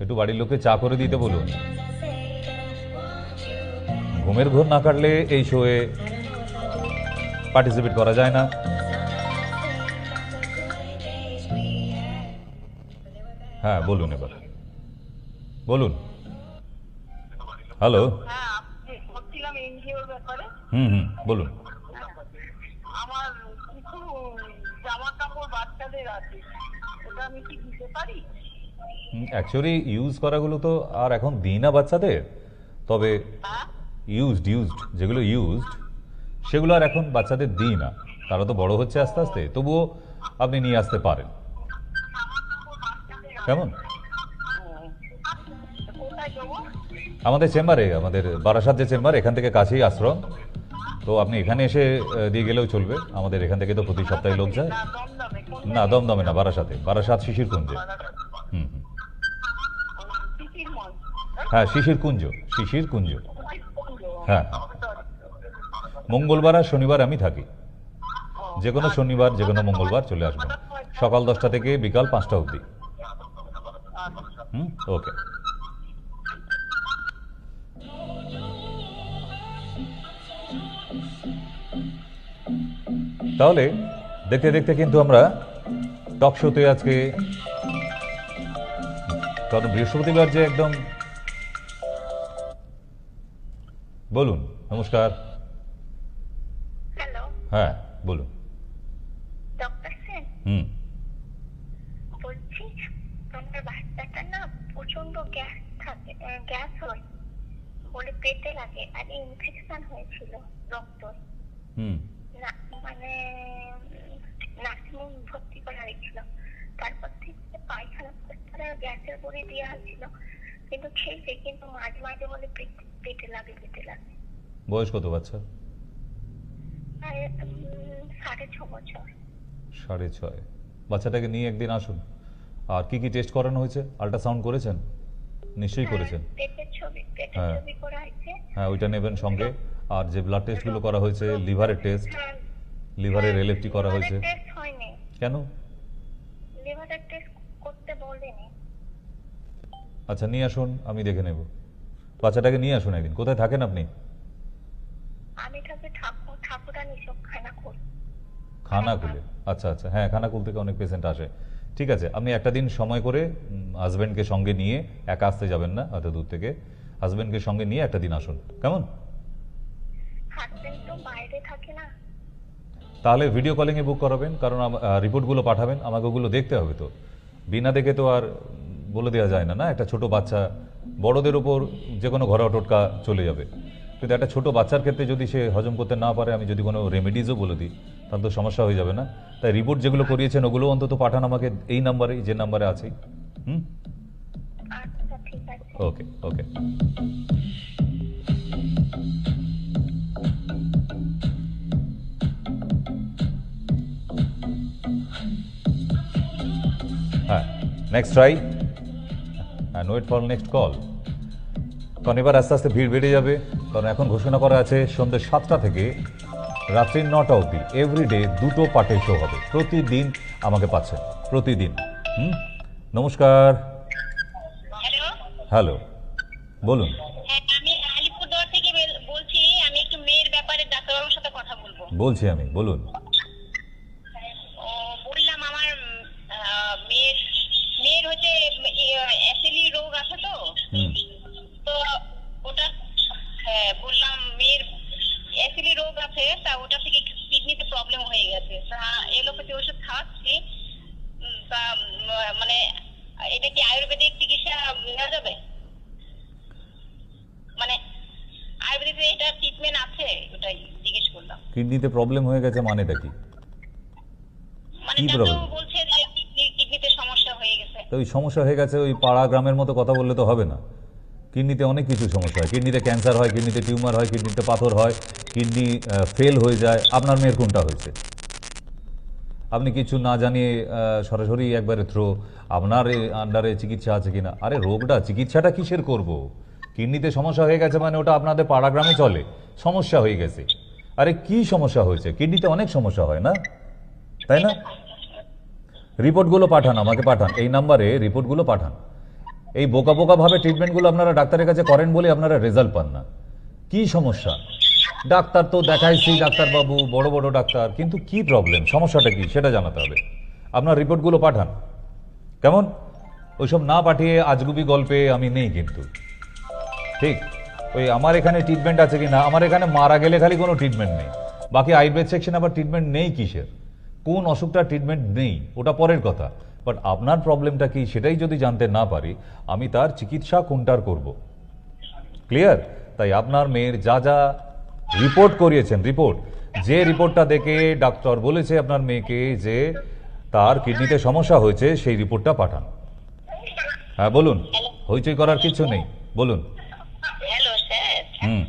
একটু বাড়ির লোককে চা করে দিতে বলুন। ঘুমের ঘোর না কাটলে এই শোয়ে পার্টিসিপেট করা যায় না। হ্যাঁ, বলুন, এবার বলুন। হ্যালো, হ্যাঁ, আপনি বলছিলাম এনজিওর ব্যাপারে। বলুন। আমার কিছু জামা কাপড় বাচ্চাদের আছে, ওটা আমি কি দিতে পারি? অ্যাকচুয়ালি ইউজ করাগুলো তো আর এখন দিই না বাচ্চাদের, তবে হ্যাঁ, ইউজড যেগুলো ইউজড সেগুলো আর এখন বাচ্চাদের দিই না, তারা তো বড় হচ্ছে আস্তে আস্তে, তবুও আপনি নিয়ে আসতে পারেন। কেমন? কোথায় দেবো? আমাদের চেম্বারে, আমাদের বারাসাত যে চেম্বার, এখান থেকে কাছেই আশ্রম, তো আপনি এখানে এসে দিয়ে গেলেও চলবে। আমাদের এখান থেকে তো প্রতি সপ্তাহে লোক যায়। না, দমদমে। না, দমদমে না, বারাসাত শিশির কুঞ্জে। শিশির মল। হ্যাঁ, শিশির কুঞ্জ। হ্যাঁ, মঙ্গলবার আর শনিবার আমি থাকি। যে কোনো শনিবার, যে কোনো মঙ্গলবার চলে আসবেন, সকাল 10টা থেকে বিকাল 5টা অবধি। ওকে। তাহলে দেখতে দেখতে কিন্তু আমরা টক শোতে আজকে, কারণ বৃহস্পতিবার যে একদম। বলুন। নমস্কার। হ্যালো, হ্যাঁ, বলুন। ডক্টর সেন হুম বলছি, তোমার বাচ্চাটা না প্রচন্ড গ্যাস থাকে, গ্যাস হয়, বলে পেটে লাগে, আর ইনফেকশন হয়েছিল রক্ত। হুম মানে নার্সিংহোম ভর্তি করা হয়েছিল। তারপর থেকে পায়খানা করে গ্যাসের বড়ি দেওয়া হয়েছিল, কিন্তু খেয়েছে, কিন্তু মাঝে মাঝে বলে পেটে লাগে। বয়স কত বাচ্চা? 6.5 বছর। 6.5। বাচ্চাটাকে নিয়ে একদিন আসুন। আর কি কি টেস্ট করানো হয়েছে? আল্ট্রাসাউন্ড করেছেন? নিশ্চয়ই করেছেন। পেটের ছবি করা হয়েছে। হ্যাঁ, ওইটা নেবেন সঙ্গে। আর যে ব্লাড টেস্টগুলো করা হয়েছে, লিভারের টেস্ট, লিভারের এলএফটি করা হয়েছে। টেস্ট হয়নি, কেন? লিভারের টেস্ট করতে বলেনি। আচ্ছা, নিয়ে আসুন, আমি দেখে নেব। বাচ্চাটাকে নিয়ে আসুন একদিন। কোথায় থাকেন আপনি? আমি থাকি ঠাকুরানি সব খানাকুল। খানাকুলে? আচ্ছা আচ্ছা, হ্যাঁ, খানাকুল থেকে অনেক পেশেন্ট আসে। ঠিক আছে, আপনি একটা দিন সময় করে হাজব্যান্ডকে সঙ্গে নিয়ে, একা আসতে যাবেন না এত দূর থেকে, হাজব্যান্ডকে সঙ্গে নিয়ে একটা দিন আসুন, কেমন? হাজবেন্ড তো বাইরে থাকে না। তাহলে ভিডিও কলিংয়ে বুক করাবেন, কারণ রিপোর্টগুলো পাঠাবেন, আমাকে ওগুলো দেখতে হবে তো। বিনা দেখে তো আর বলে দেওয়া যায় না, না? একটা ছোট বাচ্চা, বড়দের উপর যে কোনো ঘরোয়া টোটকা চলে যাবে, কিন্তু একটা ছোট বাচ্চার ক্ষেত্রে যদি সে হজম করতে না পারে, আমি যদি কোনো রেমেডিজও বলে দিই, তাহলে তো সমস্যা হয়ে যাবে না? তাই রিপোর্ট যেগুলো করিয়েছেন ওগুলো অন্তত পাঠান আমাকে এই নাম্বারে, যে নাম্বারে আছেই। হুম, আচ্ছা ঠিক আছে। Okay okay. হ্যাঁ, next try and wait for next call. কারণ এবার আস্তে আস্তে ভিড় বেড়ে যাবে, কারণ এখন ঘোষণা করা আছে সন্ধ্যে 7টা থেকে রাত্রি 9টা অবধি এভরিডে 2টো পার্টে শো হবে। প্রতিদিন আমাকে পাচ্ছেন, প্রতিদিন। নমস্কার। হ্যালো, হ্যালো, বলুন। হ্যাঁ আমি আলিপুরদুয়ার থেকে বলছি। আমি একটু মেয়ের ব্যাপারে ডাক্তারবাবুর সাথে কথা বলবো। বলছি আমি, বলুন। বললাম আমার মেয়ের হচ্ছে অ্যাসিলি রোগ আছে তো। হুম, তো ওটা, হ্যাঁ বললাম মেয়ের অ্যাসিলি রোগ আছে, তা ওটা থেকে কিডনিতে প্রবলেম হয়ে গেছে। তা এলোপ্যাথি ওষুধ খাওয়াচ্ছি। তা মানে এটা কি আয়ুর্বেদিক চিকিৎসা নেওয়া যাবে? মানে আয়ুর্বেদিকে এটা ট্রিটমেন্ট আছে, ওটাই জিজ্ঞেস করলাম। কিডনিতে প্রবলেম হয়ে গেছে মানেটা কি? মানে কি ডাক্তার problem? বলছে যে কিডনিতে সমস্যা হয়ে গেছে। তো ওই সমস্যা হয়ে গেছে, ওই পাড়া গ্রামের মতো কথা বললে তো হবে না। কিডনিতে অনেক কিছু সমস্যা হয়। কিডনিতে ক্যান্সার হয়, কিডনিতে টিউমার হয়, কিডনিতে পাথর হয়, কিডনি ফেল হয়ে যায়। আপনার মেয়ের কোনটা হয়েছে? আপনি কিছু না জানিয়ে সরাসরি একবারে থ্রো আপনার আন্ডারে চিকিৎসা আছে কিনা। আরে রোগটা, চিকিৎসাটা কিসের করব? কিডনিতে সমস্যা হয়ে গেছে মানে ওটা আপনাদের পাড়া গ্রামে চলে, সমস্যা হয়ে গেছে। আরে কি সমস্যা হয়েছে? কিডনিতে অনেক সমস্যা হয় না, তাই না? রিপোর্টগুলো পাঠান, আমাকে পাঠান, এই নাম্বারে রিপোর্টগুলো পাঠান। এই বোকা বোকাভাবে ট্রিটমেন্টগুলো আপনারা ডাক্তারের কাছে করেন বলে আপনারা রেজাল্ট পান না। কি সমস্যা? ডাক্তার তো দেখাইছি, ডাক্তারবাবু, বড় বড় ডাক্তার, কিন্তু কি প্রবলেম, সমস্যাটা কি সেটা জানাতে হবে। আপনার রিপোর্টগুলো পাঠান, কেমন? ওইসব না পাঠিয়ে আজগুবি গল্পে আমি নেই কিন্তু। ঠিক, ওই আমার এখানে ট্রিটমেন্ট আছে কি না, আমার এখানে মারা গেলে খালি কোনো ট্রিটমেন্ট নেই, বাকি আয়ুর্বেদ সেকশন আবার ট্রিটমেন্ট নেই কিসের? কোন অসুখটা ট্রিটমেন্ট নেই ওটা পরের কথা, বাট আপনার প্রবলেমটা কি সেটাই যদি জানতে না পারি, আমি তার চিকিৎসা কোনটার করব। ক্লিয়ার? তাই আপনার মেয়ের যা যা রিপোর্ট করিয়েছেন, রিপোর্ট, যে রিপোর্টটা দেখে ডাক্তার বলেছে আপনার মেয়েকে যে তার কিডনিতে সমস্যা হয়েছে, সেই রিপোর্টটা পাঠান। হ্যাঁ বলুন, হইচই করার কিছু নেই, বলুন। হ্যালো স্যার, হুম,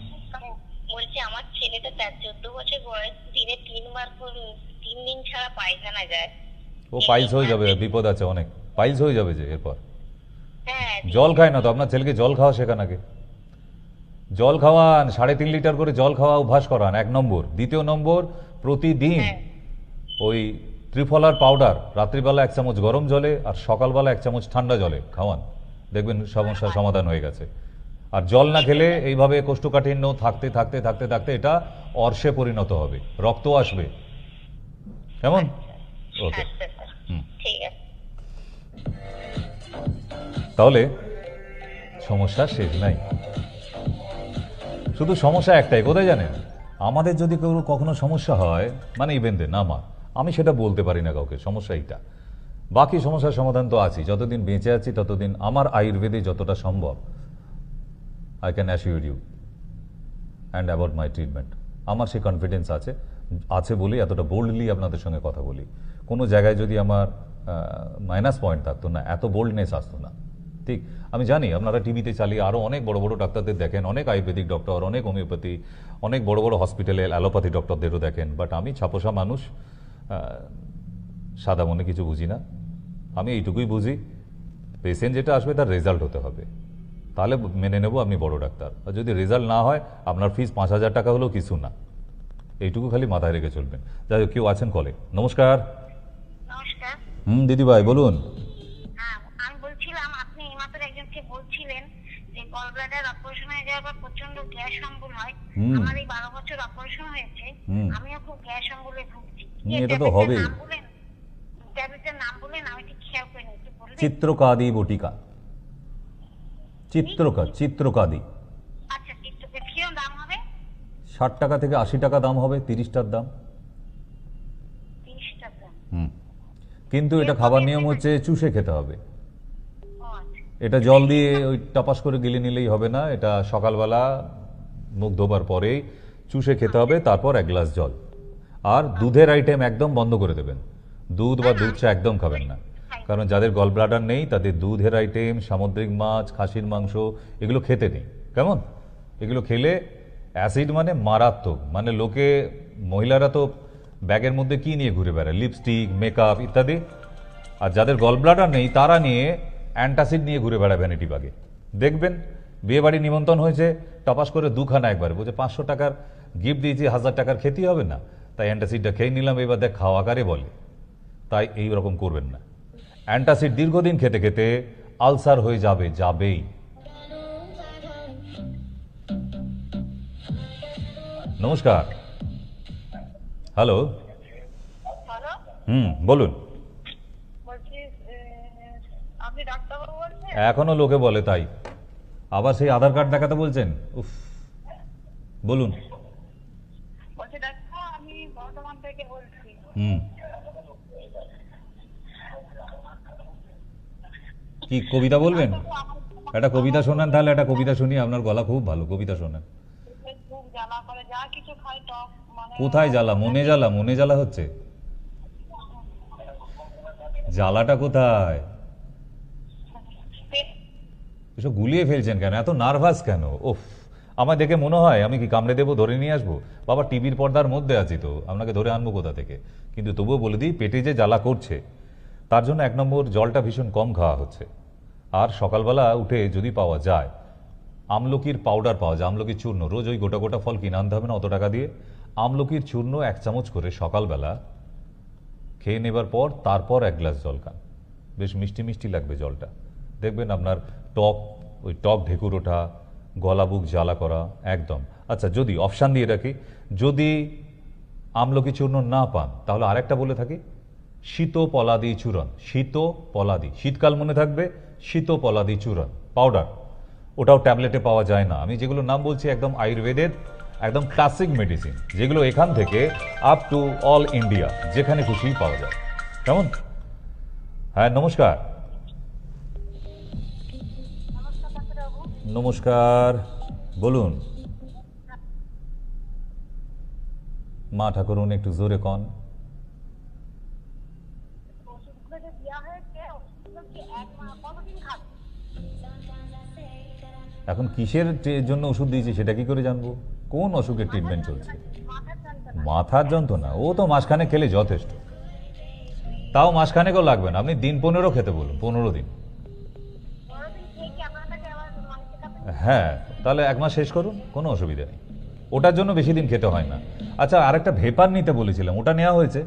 বলছি আমার ছেলেটা 14 বছর বয়স, দিনে 3 দিন ছাড়া পায়খানা যায়। ও পাইলস হয়ে যাবে, বিপদ আছে অনেক, পাইলস হয়ে যাবে যে এরপর। হ্যাঁ, জল খায় না তো, আপনার ছেলেকে জল খাওয়া শেখান আগে। জল খাওয়ান, 3.5 লিটার করে জল খাওয়া অভ্যাস করান, 1 নম্বর। দ্বিতীয় নম্বর, প্রতিদিন ওই ত্রিফলার পাউডার রাত্রিবেলা 1 চামচ গরম জলে আর সকালবেলা 1 চামচ ঠান্ডা জলে খাওয়ান, দেখবেন সমস্যার সমাধান হয়ে গেছে। আর জল না খেলে এইভাবে কোষ্ঠকাঠিন্য থাকতে থাকতে থাকতে থাকতে এটা অর্শে পরিণত হবে, রক্ত আসবে, কেমন? ওকে, আচ্ছা স্যার, হুম। ঠিক আছে। তাহলে সমস্যা শেষ নাই, শুধু সমস্যা একটাই, কোথায় জানেন? আমাদের যদি কেউ কখনো সমস্যা হয়, মানে ইভেন্টে না আমার, আমি সেটা বলতে পারি না কাউকে, সমস্যা এইটা। বাকি সমস্যার সমাধান তো আছি, যতদিন বেঁচে আছি ততদিন আমার আয়ুর্বেদে যতটা সম্ভব I can assure you and about my treatment. আমার সেই কনফিডেন্স আছে, আছে বলেই এতটা বোল্ডলি আপনাদের সঙ্গে কথা বলি। কোনো জায়গায় যদি আমার মাইনাস পয়েন্ট থাকতো না, এত বোল্ডনেস আসতো না। ঠিক, আমি জানি আপনারা টিভিতে চালিয়ে আরও অনেক বড় বড় ডাক্তারদের দেখেন, অনেক আয়ুর্বেদিক ডক্টর, অনেক হোমিওপ্যাথি, অনেক বড় বড় হসপিটালে অ্যালোপ্যাথি ডক্টরদেরও দেখেন, বাট আমি ছাপোষা মানুষ, সাদা মনে কিছু বুঝি না। আমি এইটুকুই বুঝি, পেশেন্ট যেটা আসবে তার রেজাল্ট হতে হবে, তাহলে মেনে নেব আপনি বড় ডাক্তার। আর যদি রেজাল্ট না হয় আপনার ফিস 5,000 টাকা হলেও কিছু না, এইটুকু খালি মাথায় রেখে চলবেন। যাই হোক, কেউ আছেন কলে। নমস্কার। নমস্কার। দিদিভাই বলুন। হ্যাঁ, আমি বলছিলাম আপনি এইমাত্র একজনকে বলছিলেন যে গল ব্লাডার অপারেশন হয়ে যাওয়ার পর প্রচন্ড গ্যাস অম্বল হয়। আমার এই 12 বছর অপারেশন হয়েছে, আমিও খুব গ্যাস অম্বলে ভুগছি। এটা তো হবে। ট্যাবলেটের নাম বলেন, আমি ঠিক খেয়াল করিনি, একটু বলবেন? চিত্রকাদি বটিকা। চিত্রকাদি। আচ্ছা, চিত্রকে কিরকম দাম হবে? 60 টাকা থেকে 80 টাকা দাম হবে, 30টার দাম। 30 টাকা। কিন্তু এটা খাবার নিয়ম হচ্ছে চুষে খেতে হবে। ও আচ্ছা। এটা জল দিয়ে ওই টাপাস করে গিলে নিলেই হবে না, এটা সকালবেলা মুখ ধোবার পরেই চুষে খেতে হবে, তারপর 1 গ্লাস জল। আর দুধের আইটেম একদম বন্ধ করে দেবেন, দুধ বা দুধ চা একদম খাবেন না। কারণ যাদের গল ব্লাডার নেই তাদের দুধের আইটেম, সামুদ্রিক মাছ, খাসির মাংস এগুলো খেতে নেই। কেমন? এগুলো খেলে অ্যাসিড মানে মারাত্মক, মানে লোকে, মহিলারা তো ব্যাগের মধ্যে কি নিয়ে ঘুরে বেড়ায়, লিপস্টিক, মেকআপ ইত্যাদি। আর যাদের গল ব্লাডার নেই তারা নিয়ে অ্যান্টাসিড নিয়ে ঘুরে বেড়ায় ভ্যানিটি ব্যাগে। দেখবেন বিয়ে বাড়ি নিমন্ত্রণ হয়েছে, টপাস করে 2 খানা একবার, বলছে 500 টাকার গিফট দিয়েছি, 1000 টাকার খেতেই হবে না, তাই অ্যান্টাসিডটা খেয়ে নিলাম, এবার দেখ খাওয়া আকারে বলে। তাই এই রকম করবেন না। অ্যান্টাসিড দীর্ঘদিন খেতে খেতে আলসার হয়ে যাবেই। নমস্কার। হ্যালো। হ্যালো, বলুন। বলছি আপনি ডাক্তারবাবু বলছেন? এখনো লোকে বলে, তাই আবার সেই আধার কার্ড দেখাতে বলছেন। উফ, বলুন। বলছি ডাক্তার, আমি বর্ধমান থেকে বলছি। কি কবিতা বলবেন? একটা কবিতা শোনান তাহলে, একটা কবিতা শুনি, আপনার গলা খুব ভালো, কবিতা শোনান। খুব জ্বালা করে, যা কিছু খাই টক, মানে কোথায় জ্বালা? মনে জ্বালা হচ্ছে? জ্বালাটা কোথায়? এসব গুলিয়ে ফেলছেন কেন? এত নার্ভাস কেন? ওফ, আমার দেখে মনে হয় আমি কি কামড়ে দেবো, ধরে নিয়ে আসবো? বাবা, টিভির পর্দার মধ্যে আছি তো, আপনাকে ধরে আনবো কোথা থেকে? কিন্তু তবুও বলে দিই, পেটে যে জ্বালা করছে তার জন্য 1 নম্বর জলটা ভীষণ কম খাওয়া হচ্ছে। আর সকালবেলা উঠে যদি পাওয়া যায়, আমলকির পাউডার পাওয়া যায়, আমলকির চূর্ণ, রোজ ওই গোটা গোটা ফল কিনে আনতে হবে না অত টাকা দিয়ে, আমলকির চূর্ণ 1 চামচ করে সকালবেলা খেয়ে নেবার পর তারপর 1 গ্লাস জল খান। বেশ মিষ্টি মিষ্টি লাগবে জলটা, দেখবেন আপনার ওই টক ঢেকুর ওঠা, গলা বুক জ্বালা করা একদম। আচ্ছা, যদি অপশান দিয়ে রাখি, যদি আমলকি চূর্ণ না পান তাহলে আরেকটা বলে থাকি, শীতপলাদি চূর্ণ। শীতপলাদি, শীতকাল মনে থাকবে, শীতপলাদি চূর্ণ পাউডার, ওটাও ট্যাবলেটে পাওয়া যায় না। আমি যেগুলো নাম বলছি একদম আয়ুর্বেদের একদম ক্লাসিক মেডিসিন, যেগুলো এখান থেকে আপ টু অল ইন্ডিয়া যেখানে খুশি পাওয়া যায়। কেমন? হ্যাঁ, নমস্কার। নমস্কার, বলুন। মা ঠাকুরুন একটু জোরে কন। এখন কিসের জন্য ওষুধ দিয়েছি সেটা কি করে জানবো? কোন অসুখের ট্রিটমেন্ট চলছে? মাথার যন্ত্রণা, ও তো মাসখানে খেলে যথেষ্ট। তাও মাসখানেকও লাগবে না, আপনি দিন 15 খেতে বলুন, 15 দিন। হ্যাঁ, তাহলে 1 মাস শেষ করুন, কোনো অসুবিধা নেই। ওটার জন্য বেশি দিন খেতে হয় না। আচ্ছা, আরেকটা ভেপার নিতে বলেছিলাম, ওটা নেওয়া হয়েছে?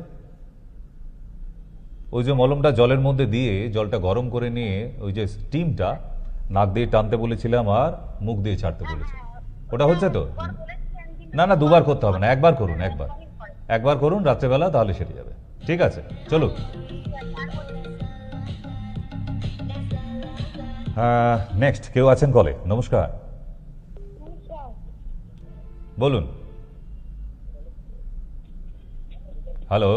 ওই যে মলমটা জলের মধ্যে দিয়ে জলটা গরম করে নিয়ে ওই যে স্টিমটা নাক দিয়ে টানতে বলেছিলাম আর মুখ দিয়ে ছাড়তে বলেছি, ওটা হচ্ছে তো? না না, 2 বার করতে হবে না, 1 বার করুন, 1 বার করুন রাত্রেবেলা, তাহলে সেরে যাবে। ঠিক আছে, চলুন। নেক্সট কেউ আছেন কলে। নমস্কার, বলুন। হ্যালো।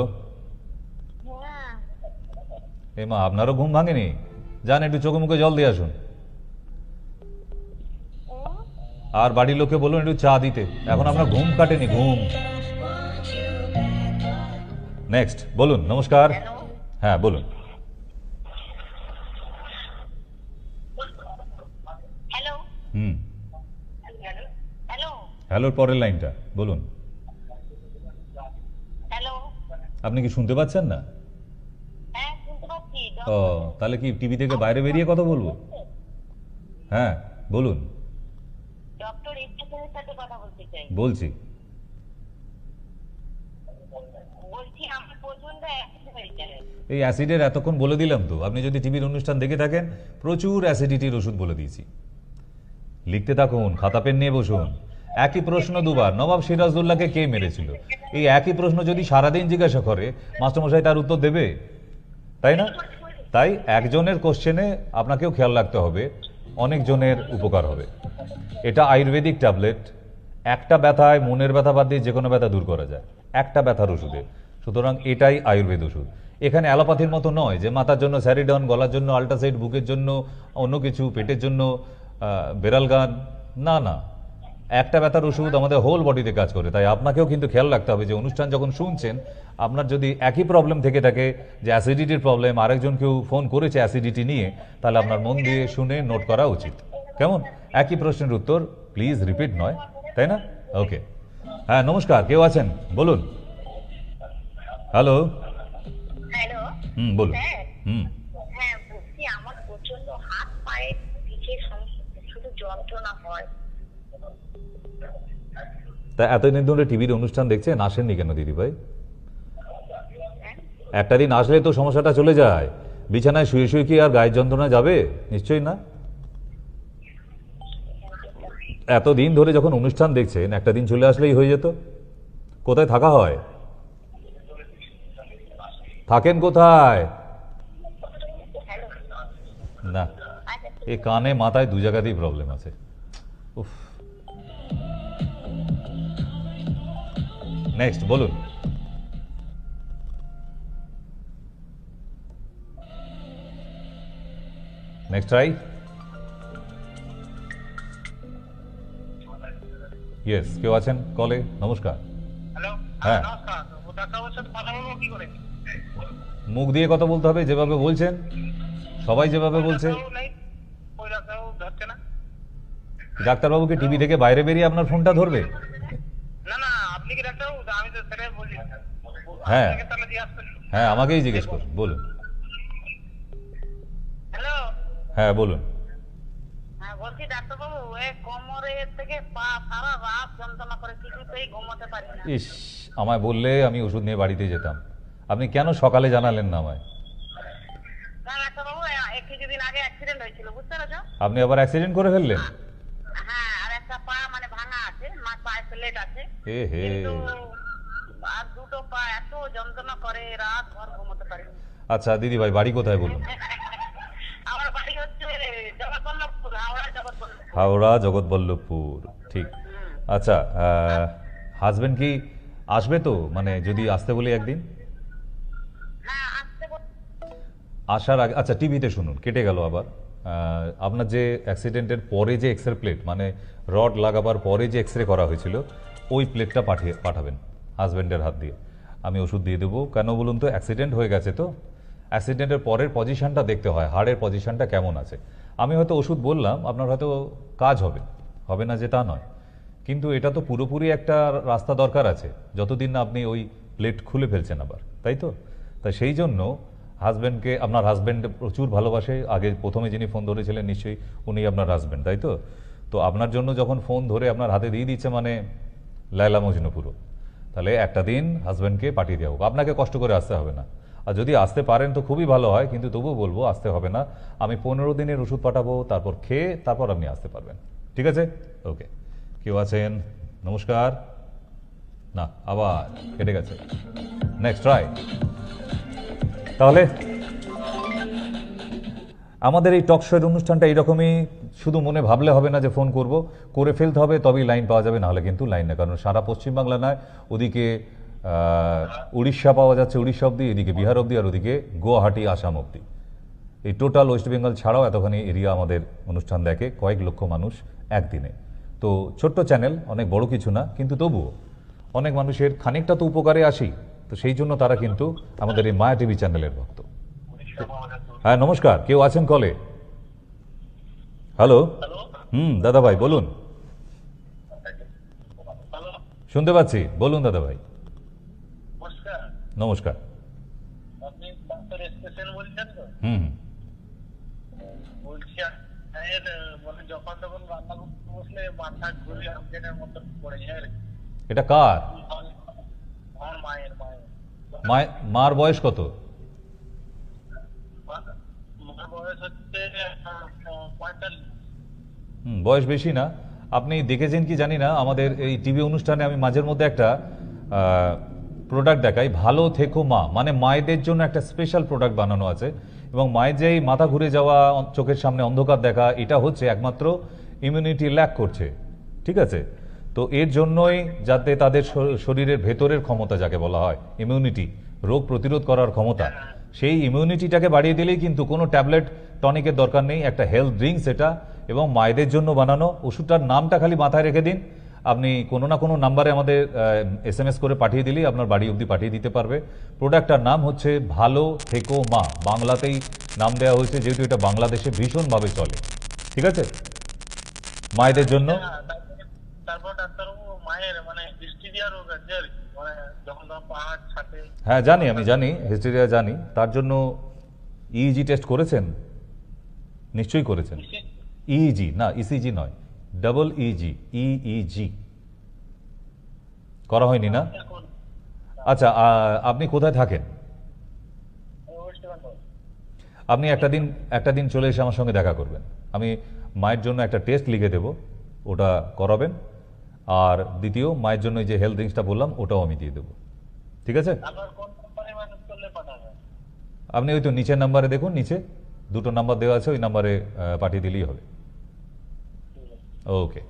মা, আপনারও ঘুম ভাঙেনি? যান একটু চোখে মুখে জল দিয়ে আসুন, আর বাড়ির লোককে বলুন একটু চা দিতে। এখন আপনার ঘুম কাটেনি, ঘুম। নেক্সট বলুন। নমস্কার। হ্যালো হ্যাঁ বলুন। হ্যালো হুম, হ্যালো হ্যালোর পরের লাইনটা বলুন। হ্যালো আপনি কি শুনতে পাচ্ছেন না? হ্যাঁ শুনতে পাচ্ছি ও, তাহলে কি টিভি থেকে বাইরে বেরিয়ে কথা বলবো? হ্যাঁ বলুন। ডক্টর ইস্টাফের সাথে কথা বলতে চাই। বলছি। বলছি আমার প্রচন্ড অ্যাসিড হয়ে যায়। এই অ্যাসিডের এতক্ষণ বলে দিলাম তো, আপনি যদি টিভির অনুষ্ঠান দেখে থাকেন প্রচুর অ্যাসিডিটির ওষুধ বলে দিয়েছি। লিখতে থাকুন, খাতা পেন নিয়ে বসুন। একই প্রশ্ন দুবার, নবাব সিরাজউদ্দৌলাকে কে মেরেছিল? এই একই প্রশ্ন যদি সারাদিন জিজ্ঞাসা করে মাস্টারমশাই তার উত্তর দেবে? তাই না? তাই একজনের কোশ্চেনে আপনাকেও খেয়াল রাখতে হবে, অনেকজনের উপকার হবে। এটা আয়ুর্বেদিক ট্যাবলেট। একটা ব্যথায়, মনের ব্যথা বাদ দিয়ে যে কোনো ব্যথা দূর করা যায় একটা ব্যথার ওষুধে। সুতরাং এটাই আয়ুর্বেদ ওষুধ। এখানে অ্যালোপ্যাথির মতো নয় যে মাথার জন্য স্যারিডন, গলার জন্য আল্ট্রাসাইড, বুকের জন্য অন্য কিছু, পেটের জন্য বেড়াল গান। না না, একটা ব্যথার ওষুধ আমাদের হোল বডিতে কাজ করে। তাই আপনাকেও কিন্তু খেয়াল রাখতে হবে যে অনুষ্ঠান যখন শুনছেন, আপনার যদি একই প্রবলেম থেকে থাকে যে অ্যাসিডিটির প্রবলেম, আরেকজন কেউ ফোন করেছে অ্যাসিডিটি নিয়ে, তাহলে আপনার মন দিয়ে শুনে নোট করা উচিত। কেমন? একই প্রশ্নের উত্তর, প্লিজ রিপিট নয়, তাই না? ওকে। হ্যাঁ নমস্কার, কেউ আছেন বলুন। হ্যালো। হ্যালো হুম বলুন। স্যার হুম, হ্যাঁ বলছি আমার প্রচন্ড হাত পায়ে পিঠের সমস্যা, শুধু যন্ত্রণা হয়। তা এতদিন ধরে টিভির অনুষ্ঠান দেখছেন, আসেননি কেন দিদি ভাই? একটা দিন আসলে তো সমস্যাটা চলে যায়। বিছানায় শুয়ে শুয়ে কি আর গায়ের যন্ত্রণা যাবে? নিশ্চয়ই না। এতদিন ধরে যখন অনুষ্ঠান দেখছেন, একটা দিন চলে আসলেই হয়ে যেত। কোথায় থাকা হয়? থাকেন কোথায়? না, এই কানে মাথায় দু জায়গাতেই প্রবলেম আছে। উফ। নেক্সট বলুন। Next try. ইয়েস, কেউ আছেন কলে? নমস্কার। হ্যালো হ্যাঁ। নমস্কার। ও ডাক্তারবাবুর সাথে কথা বলবো কি করে? মুখ দিয়ে কথা বলতে হবে, যেভাবে বলছেন সবাই যেভাবে বলছে। ডাক্তারবাবু নেই, ওই ডাক্তারবাবু ধরছে না। ডাক্তারবাবুকে টিভি থেকে বাইরে বেরিয়ে আপনার ফোনটা ধরবে? না না, আপনি কি ডাক্তারবাবু? আমি তো সেটাই বলছি। হ্যাঁ। আপনাকে তাহলে জিজ্ঞাসা করি। হ্যাঁ, আমাকেই জিজ্ঞেস করুন, বলুন। হ্যালো হ্যাঁ বলুন। হ্যাঁ বলছি ডাক্তারবাবু, এই কোমরের থেকে পা সারা রাত যন্ত্রণা করে, কিছুতেই ঘুমাতে পারি না। ইস, আমায় বললে আমি ওষুধ নিয়ে বাড়িতে যেতাম। আপনি কেন সকালে জানালেন না আমায়? না ডাক্তারবাবু, কিছুদিন আগে অ্যাক্সিডেন্ট হয়েছিল, বুঝতে পেরেছো? আপনি আবার অ্যাক্সিডেন্ট করে ফেললেন? হ্যাঁ, আর একটা পা মানে ভাঙা আছে, পায়ে প্লেট আছে, এ হে। কিন্তু আর দুটো পা এত যন্ত্রণা করে, রাত ভর ঘুমোতে পারি না। আচ্ছা দিদি ভাই, বাড়ি কোথায় বলুন? আমার বাড়ি হচ্ছে জগৎবল্লভপুর, হাওড়া জগৎবল্লভপুর। হাওড়া জগৎবল্লভপুর, ঠিক। আচ্ছা, হাজবেন্ড কি আসবে তো? মানে যদি আসতে বলি একদিন? হ্যাঁ আসতে আসার আগে আচ্ছা টিভিতে শুনুন, কেটে গেল আবার। আপনার যে অ্যাক্সিডেন্টের পরে যে এক্সরে প্লেট, মানে রড লাগাবার পরে যে এক্সরে করা হয়েছিল, ওই প্লেটটা পাঠাবেন হাজব্যান্ডের হাত দিয়ে। আমি ওষুধ দিয়ে দেবো। কেন বলুন তো? অ্যাক্সিডেন্ট হয়ে গেছে তো, অ্যাক্সিডেন্টের পরের পজিশনটা দেখতে হয়, হাড়ের পজিশনটা কেমন আছে। আমি হয়তো ওষুধ বললাম, আপনার হয়তো কাজ হবে, হবে না যে তা নয়, কিন্তু এটা তো পুরোপুরি একটা রাস্তা দরকার আছে, যতদিন না আপনি ওই প্লেট খুলে ফেলছেন আবার, তাই তো? তাই সেই জন্য হাজব্যান্ডকে, আপনার হাজব্যান্ড প্রচুর ভালোবাসে। আগে প্রথমে যিনি ফোন ধরেছিলেন নিশ্চয়ই উনি আপনার হাজব্যান্ড, তাই তো? তো আপনার জন্য যখন ফোন ধরে আপনার হাতে দিয়ে দিচ্ছে, মানে লায়লা মজনু পুরো। তাহলে একটা দিন হাজব্যান্ডকে পাঠিয়ে দেওয়া হোক, আপনাকে কষ্ট করে আসতে হবে না। আর যদি আসতে পারেন তো খুবই ভালো হয়, কিন্তু তবুও বলবো আসতে হবে না। আমি 15 দিনের ওষুধ পাঠাবো, তারপর খেয়ে তারপর আপনি আসতে পারবেন। ঠিক আছে? ওকে। কেউ আছেন? নমস্কার। না, আবার কেটে গেছে। Next try. তাহলে আমাদের এই টক শোয়ের অনুষ্ঠানটা এইরকমই, শুধু মনে ভাবলে হবে না যে ফোন করব, করে ফেলতে হবে, তবেই লাইন পাওয়া যাবে, নাহলে কিন্তু লাইন না। কারণ সারা পশ্চিমবাংলা নয়, ওদিকে উড়িষ্যা পাওয়া যাচ্ছে, উড়িষ্যা অবধি, এদিকে বিহার অবধি, আর ওদিকে গুয়াহাটি, আসাম অবধি। এই টোটাল ওয়েস্ট বেঙ্গল ছাড়াও এতখানি এরিয়া আমাদের অনুষ্ঠান দেখে, কয়েক লক্ষ মানুষ একদিনে। তো ছোট্ট চ্যানেল, অনেক বড় কিছু না, কিন্তু তবুও অনেক মানুষের খানিকটা তো উপকারে আসি। তো সেই জন্য তারা কিন্তু আমাদের এই মায়া টিভি চ্যানেলের ভক্ত। হ্যাঁ নমস্কার, কেউ আছেন কলে? হ্যালো। দাদা ভাই বলুন। শুনতে পাচ্ছি, বলুন দাদা ভাই। নমস্কার। আপনি ডাক্তার স্পেশাল বলছেন তো? হুম বলছি মানে যখন তখন রান্না করতে বসলে মাথা ঘুরে অজ্ঞানের মতো পড়ে যায় আর কি। এটা কার? আমার মায়ের মার বয়স কত? মার বয়স হচ্ছে 45। বয়স বেশি না। আপনি দেখেছেন কি জানি না, আমাদের এই টিভি অনুষ্ঠানে আমি মাঝের মধ্যে একটা প্রোডাক্ট দেখাই, ভালো থেকো মা, মানে মায়েদের জন্য একটা স্পেশাল প্রোডাক্ট বানানো আছে। এবং মায়ের যেই মাথা ঘুরে যাওয়া, চোখের সামনে অন্ধকার দেখা, এটা হচ্ছে একমাত্র ইমিউনিটি ল্যাক করছে, ঠিক আছে? তো এর জন্যই যাতে তাদের শরীরের ভেতরের ক্ষমতা, যাকে বলা হয় ইমিউনিটি, রোগ প্রতিরোধ করার ক্ষমতা, সেই ইমিউনিটিটাকে বাড়িয়ে দিলেই কিন্তু কোনো ট্যাবলেট টনিকের দরকার নেই, একটা হেলথ ড্রিঙ্কস এটা। এবং মায়েদের জন্য বানানো ওষুধটার নামটা খালি মাথায় রেখে দিন, আপনি কোনো না কোনো নাম্বারে আমাদের SMS করে পাঠিয়ে দিলেই আপনার বাড়ি অবধি পাঠিয়ে দিতে পারবে। প্রোডাক্টটার নাম হচ্ছে ভালো থেকো মা, বাংলাতেই নাম দেওয়া হয়েছে যেহেতু এটা বাংলাদেশে ভীষণভাবে চলে, ঠিক আছে? মায়েদের জন্য। তারপর ডাক্তারবাবু মায়ের মানে হিস্টেরিয়া রোগ আছে আর কি, মানে যখন পাহাড় ছাতে। হ্যাঁ জানি, আমি জানি, হিস্টেরিয়া জানি। তার জন্য EEG টেস্ট করেছেন? নিশ্চয়ই করেছেন। EEG না, ECG নয়, EEG, EEG করা হয়নি না? আচ্ছা, আপনি কোথায় থাকেন? আপনি একটা দিন চলে এসে আমার সঙ্গে দেখা করবেন। আমি মায়ের জন্য একটা টেস্ট লিখে দেব, ওটা করাবেন। আর দ্বিতীয়, মায়ের জন্য যে হেলথ ড্রিঙ্কসটা বললাম ওটাও আমি দিয়ে দেবো, ঠিক আছে? আপনি ওই তো নিচের নাম্বারে দেখুন, নিচে দুটো নাম্বার দেওয়া আছে, ওই নাম্বারে পাঠিয়ে দিলেই হবে। ওকে।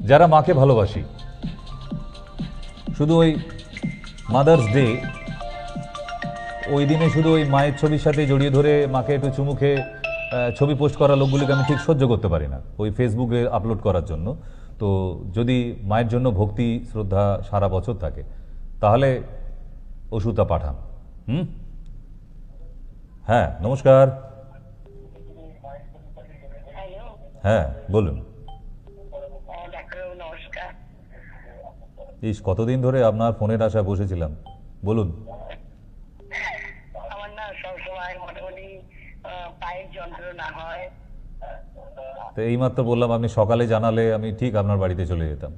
যারা মাকে ভালোবাসি, শুধু ওই মাদার্স ডে, ওই দিনে শুধু ওই মায়ের ছবির সাথে জড়িয়ে ধরে মাকে একটু চুমু খেয়ে ছবি পোস্ট করা লোকগুলিকে আমি ঠিক সহ্য করতে পারি না, ওই ফেসবুকে আপলোড করার জন্য। তো যদি মায়ের জন্য ভক্তি শ্রদ্ধা সারা বছর থাকে তাহলে ওষুধটা পাঠান। হ্যাঁ নমস্কার। হ্যাঁ বলুন। নমস্কার। কতদিন ধরে আপনার ফোনের আশায় বসেছিলাম, বলুন। আমার না সবসময় মোটামুটি পায়ের যন্ত্রণা হয়। তো এইমাত্র বললাম, আপনি সকালে জানালে আমি ঠিক আপনার বাড়িতে চলে যেতাম।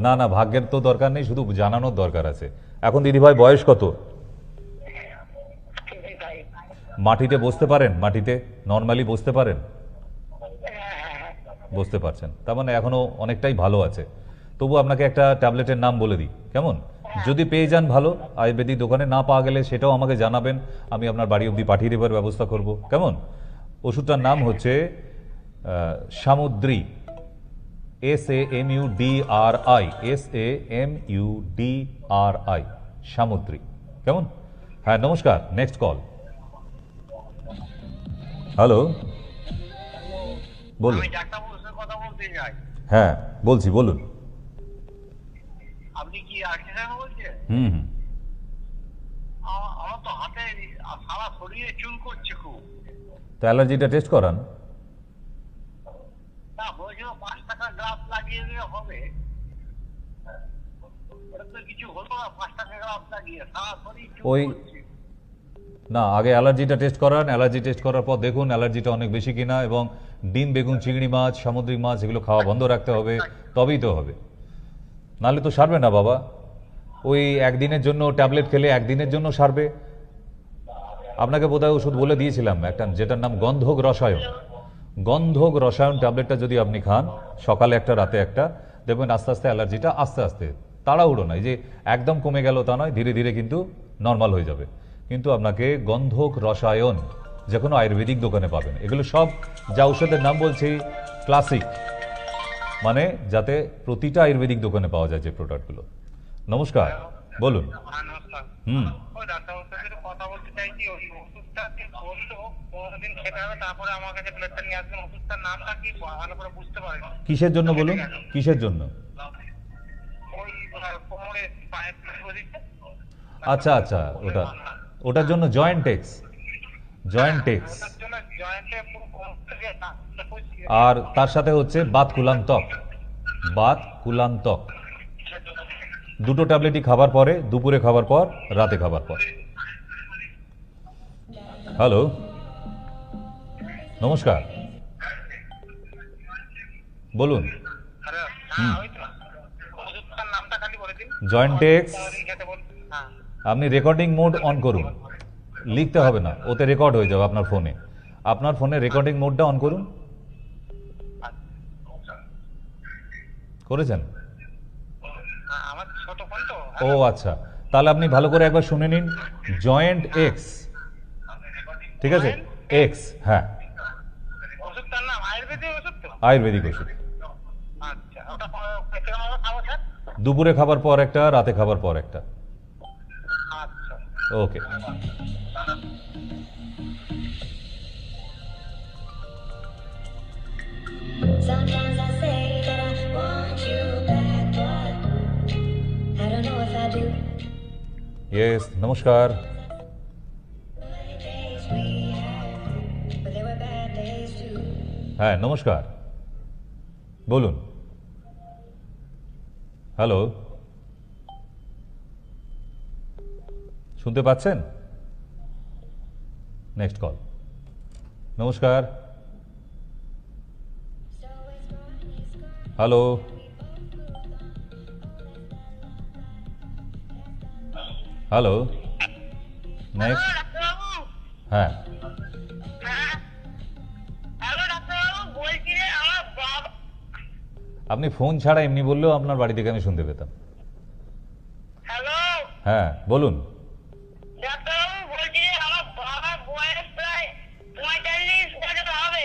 না না, ভাগ্যের তো দরকার নেই, শুধু জানানোর দরকার আছে। এখন দিদিভাই বয়স কত? মাটিতে বসতে পারেন? মাটিতে নর্মালি বসতে পারেন? বসতে পারছেন, তার মানে এখনো অনেকটাই ভালো আছে। তবু আপনাকে একটা ট্যাবলেটের নাম বলে দিই, কেমন? যদি পেয়ে যান ভালো, আয়ুর্বেদিক দোকানে না পাওয়া গেলে সেটাও আমাকে জানাবেন, আমি আপনার বাড়ি অবধি পাঠিয়ে দেবার ব্যবস্থা করব, কেমন? ওষুধটার নাম হচ্ছে সামুদ্রী, SAMUDRI, সামুদ্রী, কেমন? হ্যাঁ নমস্কার, নেক্সট কল। হ্যালো, বলুন। আমি ডাক্তারবাবুর সাথে কথা বলতে চাই। হ্যাঁ বলছি, বলুন। আপনি কি আর্টিসান বলছেন? হুম। আমার তো হাতে সারা শরীরে চুল করছে খুব। তো অ্যালার্জিটা টেস্ট করান। না বলছিল 5 টাকা গ্লাস লাগিয়ে দিলে হবে, ওটা তো কিছু হলো না। 5 টাকা গ্লাস লাগিয়ে সারা শরীর চুল ওই করছে। না, আগে অ্যালার্জিটা টেস্ট করান। অ্যালার্জি টেস্ট করার পর দেখুন অ্যালার্জিটা অনেক বেশি কিনা, এবং ডিম, বেগুন, চিংড়ি মাছ, সামুদ্রিক মাছ এগুলো খাওয়া বন্ধ রাখতে হবে, তবেই তো হবে, নাহলে তো সারবে না বাবা। ওই একদিনের জন্য ট্যাবলেট খেলে একদিনের জন্য সারবে। আপনাকে বোধহয় ওষুধ বলে দিয়েছিলাম একটা, যেটার নাম গন্ধক রসায়ন। গন্ধক রসায়ন ট্যাবলেটটা যদি আপনি খান, সকালে একটা রাতে একটা, দেখবেন আস্তে আস্তে অ্যালার্জিটা আস্তে আস্তে, তাড়াহুড়ো নয় যে একদম কমে গেল তা নয়, ধীরে ধীরে কিন্তু নর্মাল হয়ে যাবে। কিন্তু আপনাকে গন্ধক রসায়ন যে কোনো আয়ুর্বেদিক দোকানে পাবেন। এগুলো সব যা ঔষধের নাম বলছি ক্লাসিক, মানে যাতে প্রতিটা আয়ুর্বেদিক দোকানে পাওয়া যায় যে প্রোডাক্টগুলো। নমস্কার। বলুন। নমস্কার। হুম। ওই ডাক্তারবাবুর সাথে একটু কথা বলতে চাইছি। ওই ওষুধটা কি বললো কোনদিন খেতে হবে, তারপরে আমার কাছে প্লেটটা নিয়ে আসবেন। ওষুধটার নামটা কি ভালো করে বুঝতে পারিনি। কিসের জন্য বলুন, কিসের জন্য? ওই কোমরে পায়ে বসেছে। আচ্ছা আচ্ছা, ওটার জন্য জয়েন্টেক্স, জয়েন্টেক্স, ওটার জন্য জয়েন্টে পুরো কোমর থেকে নাকটা পড়ছে। আর তার সাথে হচ্ছে বাতকুলান্তক, বাতকুলান্তক। দুটো ট্যাবলেটই খাবার পরে, দুপুরে খাবার পর, রাতে খাবার পর। হ্যালো, নমস্কার, বলুন। আরে হ্যাঁ, ওই তো ওষুধটার নামটা খালি বলে দিন। জয়েন্টেক্স। তাহলেই খেতে বল। হ্যাঁ। আপনি রেকর্ডিং মোড অন করুন, লিখতে হবে না, ওতে রেকর্ড হয়ে যাবে আপনার ফোনে। আপনার ফোনে রেকর্ডিং মোডটা অন করুন। করেছেন? হ্যাঁ, আমার ছোট ফোন তো। ও আচ্ছা, তাহলে আপনি ভালো করে একবার শুনে নিন। জয়েন্ট এক্স, ঠিক আছে? এক্স, হ্যাঁ, ওষুধটার নাম আয়ুর্বেদিক ওষুধ তো? আয়ুর্বেদিক ওষুধ। আচ্ছা, ওটা কেমন খাবো স্যার? দুপুরে খাবার পর একটা, রাতে খাবার পর একটা। আচ্ছা। ওকে। Sometimes I say that I want you back, but I don't know if I do. Yes, নমস্কার। Good days we had, but there were bad days too. হ্যাঁ, নমস্কার, বলুন। হ্যালো, শুনতে পাচ্ছেন? Next call. নমস্কার, So it's gone. Hello, hello, next. ডাক্তারবাবু। হ্যাঁ, হ্যাঁ। হ্যালো ডাক্তারবাবু, বলছি যে আমার বাবা। আপনি ফোন ছাড়া এমনি বললেও আপনার বাড়ি থেকে আমি শুনতে পেতাম। হ্যালো হ্যাঁ, বলুন। ডাক্তারবাবু, বলছি যে আমার বাবার বয়স প্রায় 45 বছর হবে।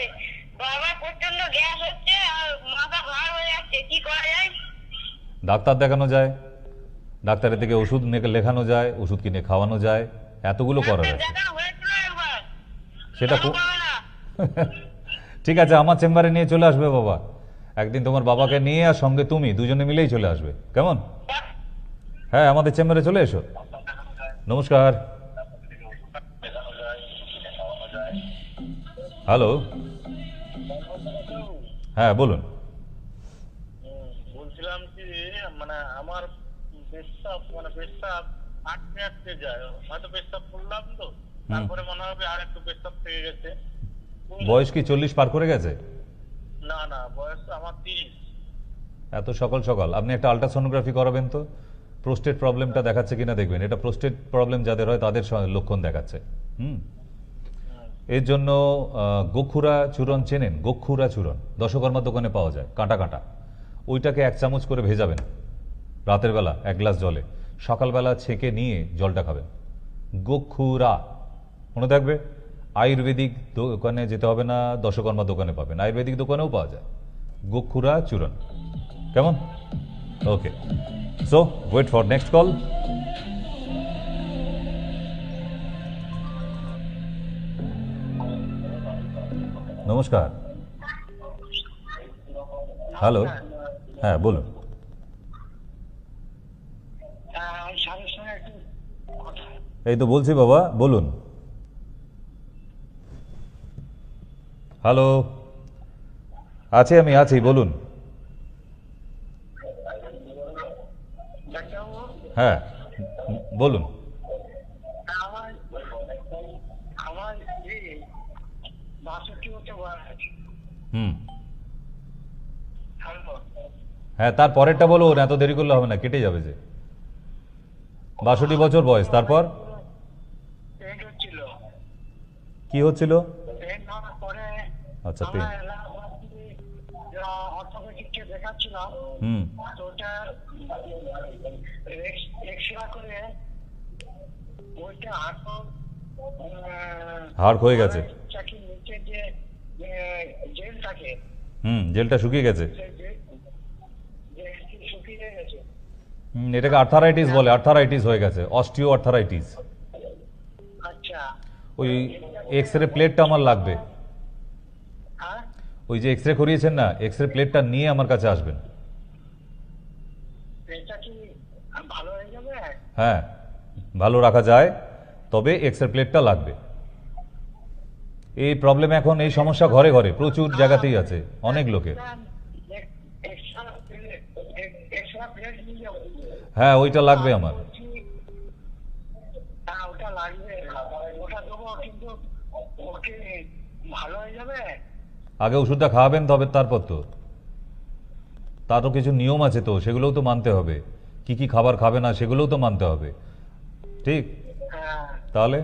বাবার প্রচন্ড গ্যাস হচ্ছে আর মাথা ভার হয়ে যাচ্ছে, কি করা যায়? ডাক্তার দেখানো যায়, ডাক্তারের থেকে ওষুধ লেখানো যায়, ওষুধ কিনে খাওয়ানো যায়, এতগুলো করার আছে। দেখানো হয়েছিল একবার, সেটা ভালো পাবে না। ঠিক আছে, আমার চেম্বারে নিয়ে চলে আসবে বাবা একদিন। তোমার বাবাকে নিয়ে আর সঙ্গে তুমি দুজনে মিলেই চলে আসবে, কেমন? হ্যাঁ, আমাদের চেম্বারে চলে এসো। নমস্কার, হ্যালো, হ্যাঁ বলুন। বলছিলাম কি, মানে আমার পেশাব আটকে আটকে যায়। হয়তো পেশাব করলাম তো, তারপরে মনে হবে আর একটু পেশাব থেকে গেছে। বয়স কি 40 পার করে গেছে? না না, বয়স আমার 30। এত সকাল সকাল আপনি একটা আল্ট্রাসোনোগ্রাফি করাবেন তো, প্রোস্টেট প্রবলেমটা দেখাচ্ছে কিনা দেখবেন। এটা প্রোস্টেট প্রবলেম যাদের হয় তাদের লক্ষণ দেখাচ্ছে। এর জন্য গোখুরা চূরণ চেনেন? গোখুরা চূরণ দশকর্মার দোকানে পাওয়া যায়, কাঁটা কাঁটা। ওইটাকে 1 চামচ করে ভেজাবেন রাতের বেলা 1 গ্লাস জলে, সকালবেলা ছেঁকে নিয়ে জলটা খাবেন। গোখুরা, মনে থাকবে। আয়ুর্বেদিক দোকানে যেতে হবে না, দশকর্মা দোকানে পাবেন, আয়ুর্বেদিক দোকানেও পাওয়া যায় গোখুরা চূরণ, কেমন? Okay, so wait for next call. নমস্কার, হ্যালো, হ্যাঁ বলুন। স্বামীর সঙ্গে একটু কথা। এই তো বলছি বাবা, বলুন। হ্যালো, আমি আছি, বলুন। ডাক্তারবাবু, হ্যাঁ, বলুন। আমার 62 বছর বয়স। হুম, হ্যালো। হ্যাঁ, তার পরেরটা বলুন, এত দেরি করলে হবে না, কেটে যাবে যে। 62 বছর বয়স, তারপর পেট হচ্ছিল। কি হচ্ছিল? পেট হওয়ার পরে আচ্ছা, আমরা পেন। অর্থোপেডিককে দেখাচ্ছিলাম। হুম, তো ওটা এক্সরে করে ওইটা হাড় হয়ে গেছে। চাকরির নিচে যে জেল থাকে, হুম, জেলটা শুকিয়ে গেছে। সেই জেল শুকিয়ে গেছে। এটাকে আর্থারাইটিস বলে, আর্থারাইটিস হয়ে গেছে, অস্টিও আর্থারাইটিস। আচ্ছা। ওই এক্স রে প্লেটটা আমার লাগবে। হ্যাঁ, ওই যে এক্স রে করিয়েছেন না, এক্স রে প্লেটটা নিয়ে আমার কাছে আসবেন। এটা কি ভালো হয়ে যাবে? হ্যাঁ, ভালো রাখা যায়, তবে এক্স রে প্লেটটা লাগবে। এই প্রবলেম এখন, এই সমস্যা ঘরে ঘরে প্রচুর জায়গাতেই আছে, অনেক লোকের। এক্সট্রা প্লেট নিয়ে যাবো। হ্যাঁ, ওইটা লাগবে আমার। হ্যাঁ, ওটা লাগবে, ওটা দেবো, কিন্তু ওকে ভালো হয়ে যাবে? আগে ওষুধটা খাওয়াবেন, তবে তারপর তো তারও কিছু নিয়ম আছে, তো সেগুলোও তো মানতে হবে। কি কি খাবার খাবে না সেগুলোও তো মানতে হবে, ঠিক? হ্যাঁ। তাহলে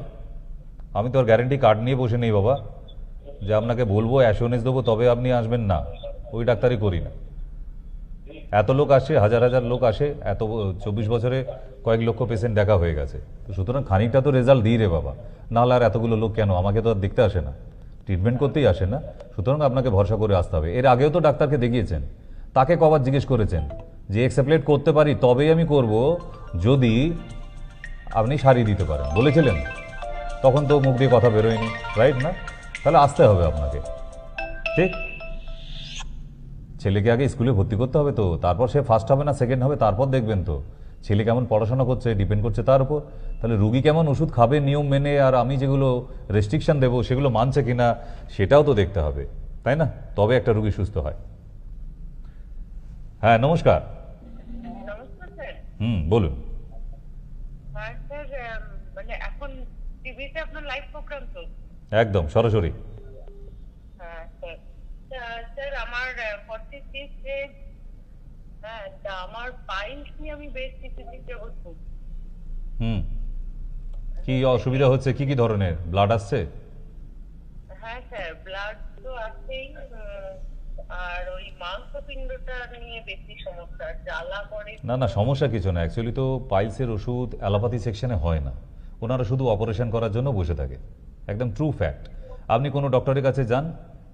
আমি তো আর গ্যারেন্টি কার্ড নিয়ে বসে নেই বাবা, যে আপনাকে বলবো অ্যাসিওরেন্স দেবো তবে আপনি আসবেন, না। ওই ডাক্তারই করি না। এত লোক আসে, হাজার হাজার লোক আসে, এত 24 বছরে কয়েক লক্ষ পেশেন্ট দেখা হয়ে গেছে, তো সুতরাং খানিকটা তো রেজাল্ট দিই রে বাবা, নাহলে আর এতগুলো লোক কেন? আমাকে তো আর দেখতে আসে না, ট্রিটমেন্ট করতেই আসে না। সুতরাং আপনাকে ভরসা করে আসতে হবে। এর আগেও তো ডাক্তারকে দেখিয়েছেন, তাকে কবার জিজ্ঞেস করেছেন যে এক্সেপ্লেট করতে পারি তবেই আমি করব যদি আপনি সারিয়ে দিতে পারেন, বলেছিলেন? তখন তো মুখ দিয়ে কথা বেরোয়নি, রাইট না? তাহলে আসতে হবে আপনাকে, ঠিক? ছেলেকে আগে স্কুলে ভর্তি করতে হবে, তো তারপর সে ফার্স্ট হবে না সেকেন্ড হবে, তারপর দেখবেন তো ছেলে কেমন পড়াশোনা করছে, ডিপেন্ড করছে তার উপর। তাহলে রুগী কেমন ওষুধ খাবে নিয়ম মেনে, আর আমি যেগুলো রেস্ট্রিকশন দেবো সেগুলো মানছে কিনা সেটাও তো দেখতে হবে, তাই না? তবে একটা রুগী সুস্থ হয়। হ্যাঁ, নমস্কার। নমস্কার স্যার। বলুন। হ্যাঁ স্যার, মানে এখন টিভিতে আপনার লাইভ প্রোগ্রাম তো? একদম সরাসরি। হ্যাঁ স্যার। স্যার আমার 46 এজ। হ্যাঁ, তা আমার পাইলস নিয়ে আমি বেশ কিছু চিন্তা করছি। কি অসুবিধা হচ্ছে? কি কি ধরনের ব্লাড আসছে? হ্যাঁ স্যার, ব্লাড তো আছেই, আর ওই মাংসপিণ্ডটা নিয়ে বেশি সমস্যা, জ্বালা করে। না না, সমস্যা কিছু না। অ্যাকচুয়ালি তো পাইলসের ওষুধ অ্যালোপ্যাথি সেকশনে হয় না, ওনারা শুধু অপারেশন করার জন্য বসে থাকে, একদম ট্রু ফ্যাক্ট। আপনি কোনো ডক্টরের কাছে যান,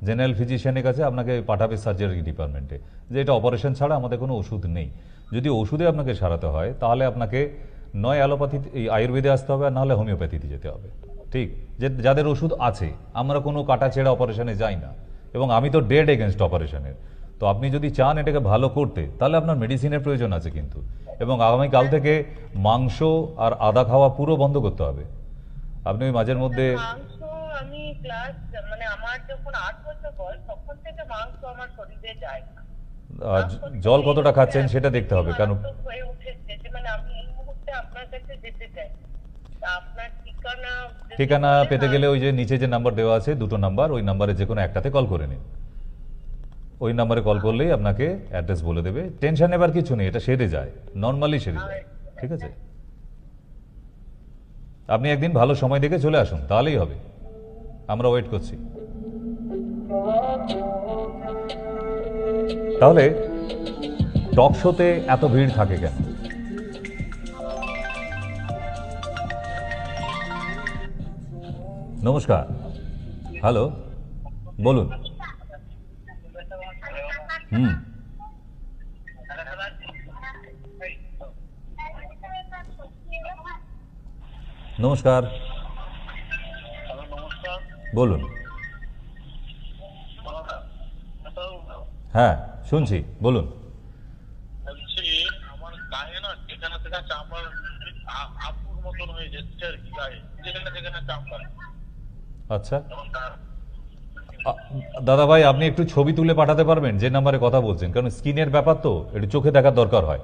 জেনারেল ফিজিশিয়ানের কাছে, আপনাকে পাঠাবে সার্জারি ডিপার্টমেন্টে, যে এটা অপারেশন ছাড়া আমাদের কোনো ওষুধ নেই। যদি ওষুধে আপনাকে সারাতে হয় তাহলে আপনাকে নয় অ্যালোপ্যাথি, এই আয়ুর্বেদে আসতে হবে, আর নাহলে হোমিওপ্যাথিতে যেতে হবে, ঠিক? যে যাদের ওষুধ আছে, আমরা কোনো কাটা ছেঁড়া অপারেশনে যাই না, এবং আমি তো ডেড এগেনস্ট অপারেশনের। তো আপনি যদি চান এটাকে ভালো করতে, তাহলে আপনার মেডিসিনের প্রয়োজন আছে কিন্তু, এবং আগামীকাল থেকে মাংস আর আদা খাওয়া পুরো বন্ধ করতে হবে। আপনি ওই মাঝের মধ্যে মাংস আমি ক্লাস, মানে আমার যখন 8 বছর বয়স তখন থেকে মাংস আমার শরীরে যায় না। জল কতটা খাচ্ছেন সেটা দেখতে হবে, কারণ মারাত্মক হয়ে উঠেছে যে মানে আমি এই মুহূর্তে আপনার কাছে যেতে চাই। তা আপনার ঠিকানা ঠিকানা পেতে গেলে ওই যে নিচে যে নাম্বার দেওয়া আছে, দুটো নাম্বার, ওই নাম্বারে যে কোনো একটাতে কল করে নিন। ওই নাম্বারে কল করলেই আপনাকে অ্যাড্রেস বলে দেবে। টেনশন নেবার কিছু নেই, এটা সেরে যায়, নর্মালি সেরে যায়, ঠিক আছে? আপনি একদিন ভালো সময় দেখে চলে আসুন, তাহলেই হবে। আমরা ওয়েট করছি। তাহলে টক শোতে এত ভিড় থাকে কেন? নমস্কার, হ্যালো, বলুন। নমস্কার, বলুন। হ্যাঁ, শুনছি, বলুন। বলছি আমার গায়ে না যেখানে সেখানে চামড়া আপুর মতন হয়ে যাচ্ছে আর কি, গায়ে যেখানে সেখানে চামড়া। আচ্ছা দাদা ভাই, আপনি একটু ছবি তুলে পাঠাতে পারবেন যে নাম্বারে কথা বলছেন? কারণ স্কিনের ব্যাপার তো, একটু চোখে দেখার দরকার হয়।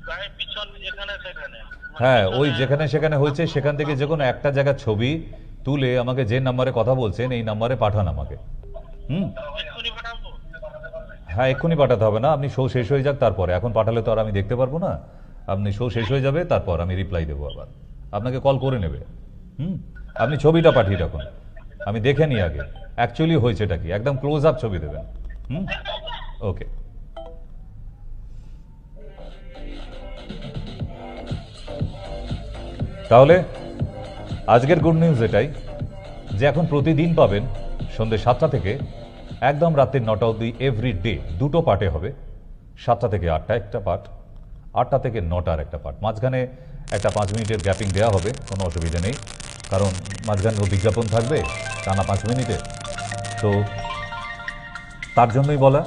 গায়ে পিছন যেখানে সেখানে। হ্যাঁ, ওই যেখানে সেখানে হয়েছে সেখান থেকে যে কোনো একটা জায়গার ছবি তুলে আমাকে যে নাম্বারে কথা বলছেন এই নাম্বারে পাঠান আমাকে। এক্ষুনি পাঠাবো? হ্যাঁ, এক্ষুনি পাঠাতে হবে না, আপনি শো শেষ হয়ে যাক তারপরে। এখন পাঠালে তো আর আমি দেখতে পারবো না। আপনি শো শেষ হয়ে যাবে, তারপর আমি রিপ্লাই দেবো, আবার আপনাকে কল করে নেবে। আপনি ছবিটা পাঠিয়ে রাখুন, আমি দেখে নিই আগে অ্যাকচুয়ালি হয়েছেটা কি। একদম ক্লোজ আপ ছবি দেবেন। ওকে। তাহলে আজকের গুড নিউজ এটাই যে এখন প্রতিদিন পাবেন সন্ধ্যে 7টা থেকে একদম রাত্রি 9টা অবধি, এভরি ডে 2টো পার্টে হবে। 7টা থেকে 8টা একটা পার্ট, 8টা থেকে 9টার একটা পার্ট, মাঝখানে একটা 5 মিনিটের গ্যাপিং দেওয়া হবে, কোনো অসুবিধা নেই, কারণ মাঝখানে বিজ্ঞাপন থাকবে টানা 5 মিনিটে, তো তার জন্যই বলা।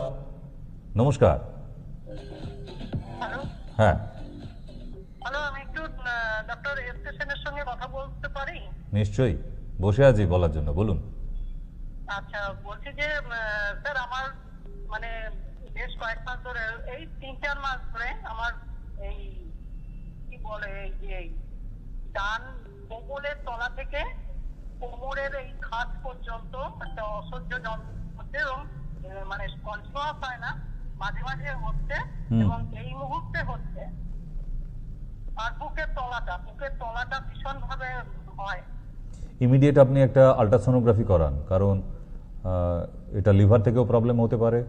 নমস্কার। হ্যালো হ্যাঁ, হ্যালো, আমি একটু ডক্টর স্টেশনের সঙ্গে কথা বলতে পারি? নিশ্চয়ই, বসে আছি বলার জন্য, বলুন। আচ্ছা, বলছি যে স্যার আমার মানে বেশ কয়েক মাস ধরে, এই 3-4 মাস ধরে আমার এই কি বলে এই যে ডান কোমরের তলা থেকে কোমরের এই খাট পর্যন্ত একটা অসহ্য যন্ত্রণা হচ্ছে এবং মানে কন্টিনিউয়াস হয় না, মাঝে মাঝে হচ্ছে এবং এই মুহূর্তে হচ্ছে। আর বুকের তলাটা ভীষণ ভাবে হয়। ইমিডিয়েট আপনি একটা আল্ট্রাসোনোগ্রাফি করান, কারণ এটা লিভার থেকেও প্রবলেম হতে পারে,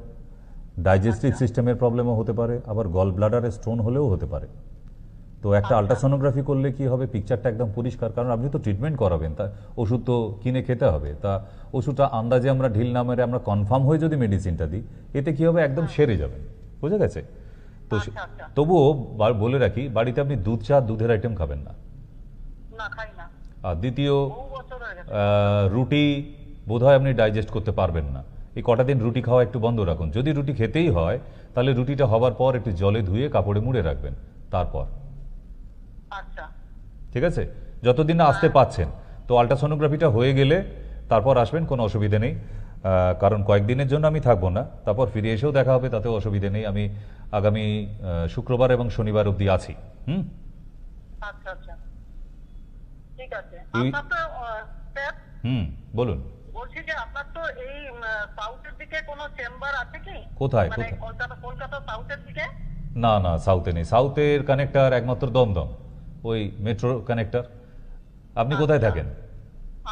ডাইজেস্টিভ সিস্টেমের প্রবলেমও হতে পারে, আবার গল ব্লাডারে স্টোন হলেও হতে পারে। তো একটা আল্ট্রাসোনোগ্রাফি করলে কি হবে, পিকচারটা একদম পরিষ্কার, কারণ আপনি তো ট্রিটমেন্ট করাবেন, তা ওষুধ তো কিনে খেতে হবে, তা ওষুধটা আন্দাজে আমরা ঢিল না মেরে আমরা কনফার্ম হয়ে যদি মেডিসিনটা দিই, এতে কি হবে, একদম সেরে যাবেন, বুঝে গেছে? তো তবুও বলে রাখি, বাড়িতে আপনি দুধ চা, দুধের আইটেম খাবেন না। না, খাই না, আর দ্বিতীয়, বহু বছর হয়ে গেছে। রুটি বোধহয় আপনি ডাইজেস্ট করতে পারবেন না, এই কটা দিন রুটি খাওয়া একটু বন্ধ রাখুন। যদি রুটি খেতেই হয় তাহলে রুটিটা হবার পর একটু জলে ধুয়ে কাপড়ে মুড়ে রাখবেন, তারপর। আচ্ছা, ঠিক আছে, যতদিন না আসতে পাচ্ছেন, তো আল্ট্রাসোনোগ্রাফিটা হয়ে গেলে তারপর আসবেন, কোনো অসুবিধে নেই, কারণ কয়েকদিনের জন্য আমি থাকবো না, তারপর ফিরে এসেও দেখা হবে, তাতেও অসুবিধে নেই। আমি আগামী শুক্রবার এবং শনিবার অবধি আছি। আচ্ছা, আচ্ছা, ঠিক আছে। এই- আপনার তো স্যার, বলুন। বলছি যে আপনার তো এই সাউথের দিকে কোনো চেম্বার আছে কি? কোথায়, মানে কোথায়? কলকাতা সাউথের দিকে? না না, সাউথে নেই, সাউথের কানেক্টর একমাত্র দমদম, ওই মেট্রো কানেক্টর। আপনি কোথায় থাকেন?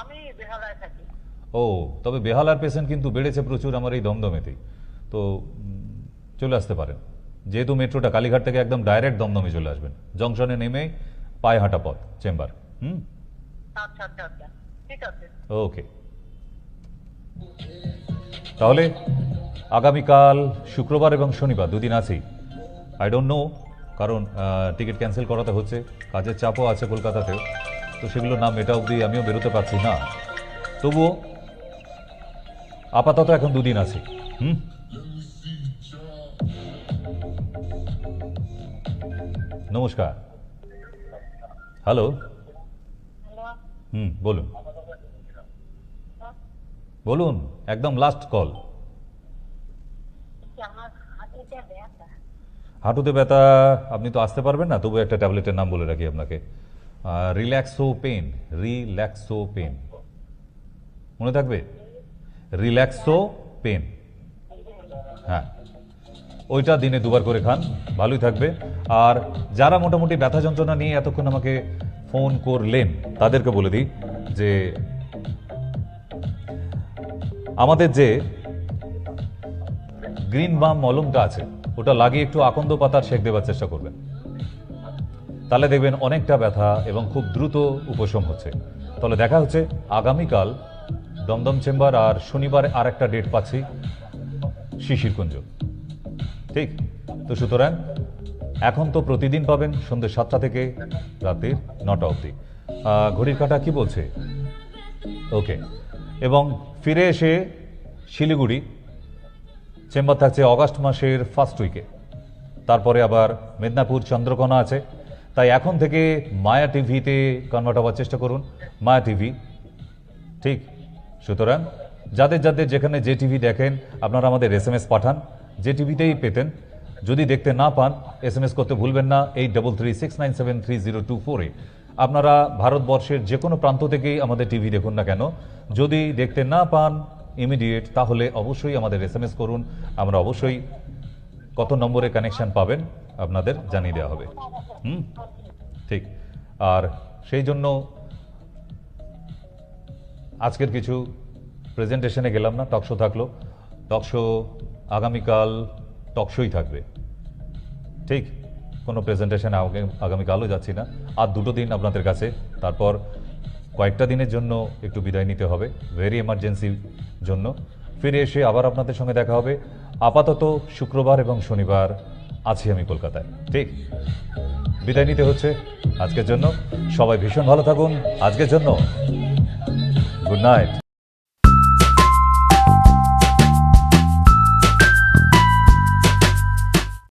আমি বেহালায় থাকি। ও, তবে বেহালার পেশেন্ট কিন্তু বেড়েছে প্রচুর আমার এই দমদমেতেই, তো চলে আসতে পারেন, যেহেতু মেট্রোটা কালীঘাট থেকে একদম ডাইরেক্ট দমদমে চলে আসবেন, জংশনে নেমে পায়ে হাঁটা পথ চেম্বার। আচ্ছা, আচ্ছা, আচ্ছা, ঠিক আছে। ওকে, তাহলে আগামীকাল শুক্রবার এবং শনিবার দুদিন আছেই। আই ডোন্ট নো, কারণ টিকিট ক্যান্সেল করাতে হচ্ছে, কাজের চাপও আছে কলকাতাতেও, তো সেগুলো না মেটা অবধি আমিও বেরোতে পারছি না, তবুও আপাতত এখন দুদিন আছি। নমস্কার। হ্যালো। বলুন বলুন, একদম লাস্ট কল। আমার হাঁটুতে ব্যথা। হাঁটুতে ব্যথা, আপনি তো আসতে পারবেন না, তবু একটা ট্যাবলেটের নাম বলে রাখি আপনাকে, রিল্যাক্সো পেন, রিল্যাক্সো পেন, মনে থাকবে? রিল্যাক্সো পেন, হ্যাঁ, ওইটা দিনে 2বার করে খান, ভালোই থাকবে। আর যারা মোটামুটি ব্যথা যন্ত্রণা নিয়ে এতক্ষণ আমাকে ফোন করলেন, তাদেরকে বলে দিই যে আমাদের যে গ্রিন বাম মলমটা আছে, ওটা লাগিয়ে একটু আকন্দ পাতার সেক দেওয়ার চেষ্টা করবেন, তাহলে দেখবেন অনেকটা ব্যথা এবং খুব দ্রুত উপশম হচ্ছে। তাহলে দেখা হচ্ছে আগামীকাল দমদম চেম্বার, আর শনিবার আর একটা ডেট পাচ্ছি শিশিরকুঞ্জ। ঠিক, তো সুতরাং এখন তো প্রতিদিন পাবেন সন্ধ্যে 7টা থেকে রাতের 9টা অবধি। ঘড়ির কাঁটা কি বলছে? ওকে, এবং ফিরে এসে শিলিগুড়ি চেম্বার থাকছে অগাস্ট মাসের ফার্স্ট উইকে, তারপরে আবার মেদিনীপুর চন্দ্রকোনা আছে। তাই এখন থেকে মায়া টিভিতে কনভার্ট হওয়ার চেষ্টা করুন, মায়া টিভি। ঠিক, সুতরাং যাদের যাদের যেখানে যে টিভি দেখেন আপনারা আমাদের SMS পাঠান, যে টিভিতেই পেতেন। যদি দেখতে না পান, SMS করতে ভুলবেন না 8336973024-এ। আপনারা ভারতবর্ষের যে কোনো প্রান্ত থেকেই আমাদের টিভি দেখুন না কেন, যদি দেখতে না পান ইমিডিয়েট, তাহলে অবশ্যই আমাদের SMS করুন, আমরা অবশ্যই কত নম্বরে কানেকশন পাবেন আপনাদের জানিয়ে দেওয়া হবে। ঠিক, আর সেই জন্য আজকের কিছু প্রেজেন্টেশনে গেলাম না, টকশো থাকলো, টকশো আগামীকাল টকশোই থাকবে। ঠিক, কোনো প্রেজেন্টেশন আগামীকালও যাচ্ছি না, আর 2টো দিন আপনাদের কাছে, তারপর কয়েকটা দিনের জন্য একটু বিদায় নিতে হবে ভেরি এমার্জেন্সির জন্য। ফিরে এসে আবার আপনাদের সঙ্গে দেখা হবে। আপাতত শুক্রবার এবং শনিবার আছি আমি কলকাতায়। ঠিক, বিদায় নিতে হচ্ছে আজকের জন্য। সবাই ভীষণ ভালো থাকুন। আজকের জন্য গুড নাইট।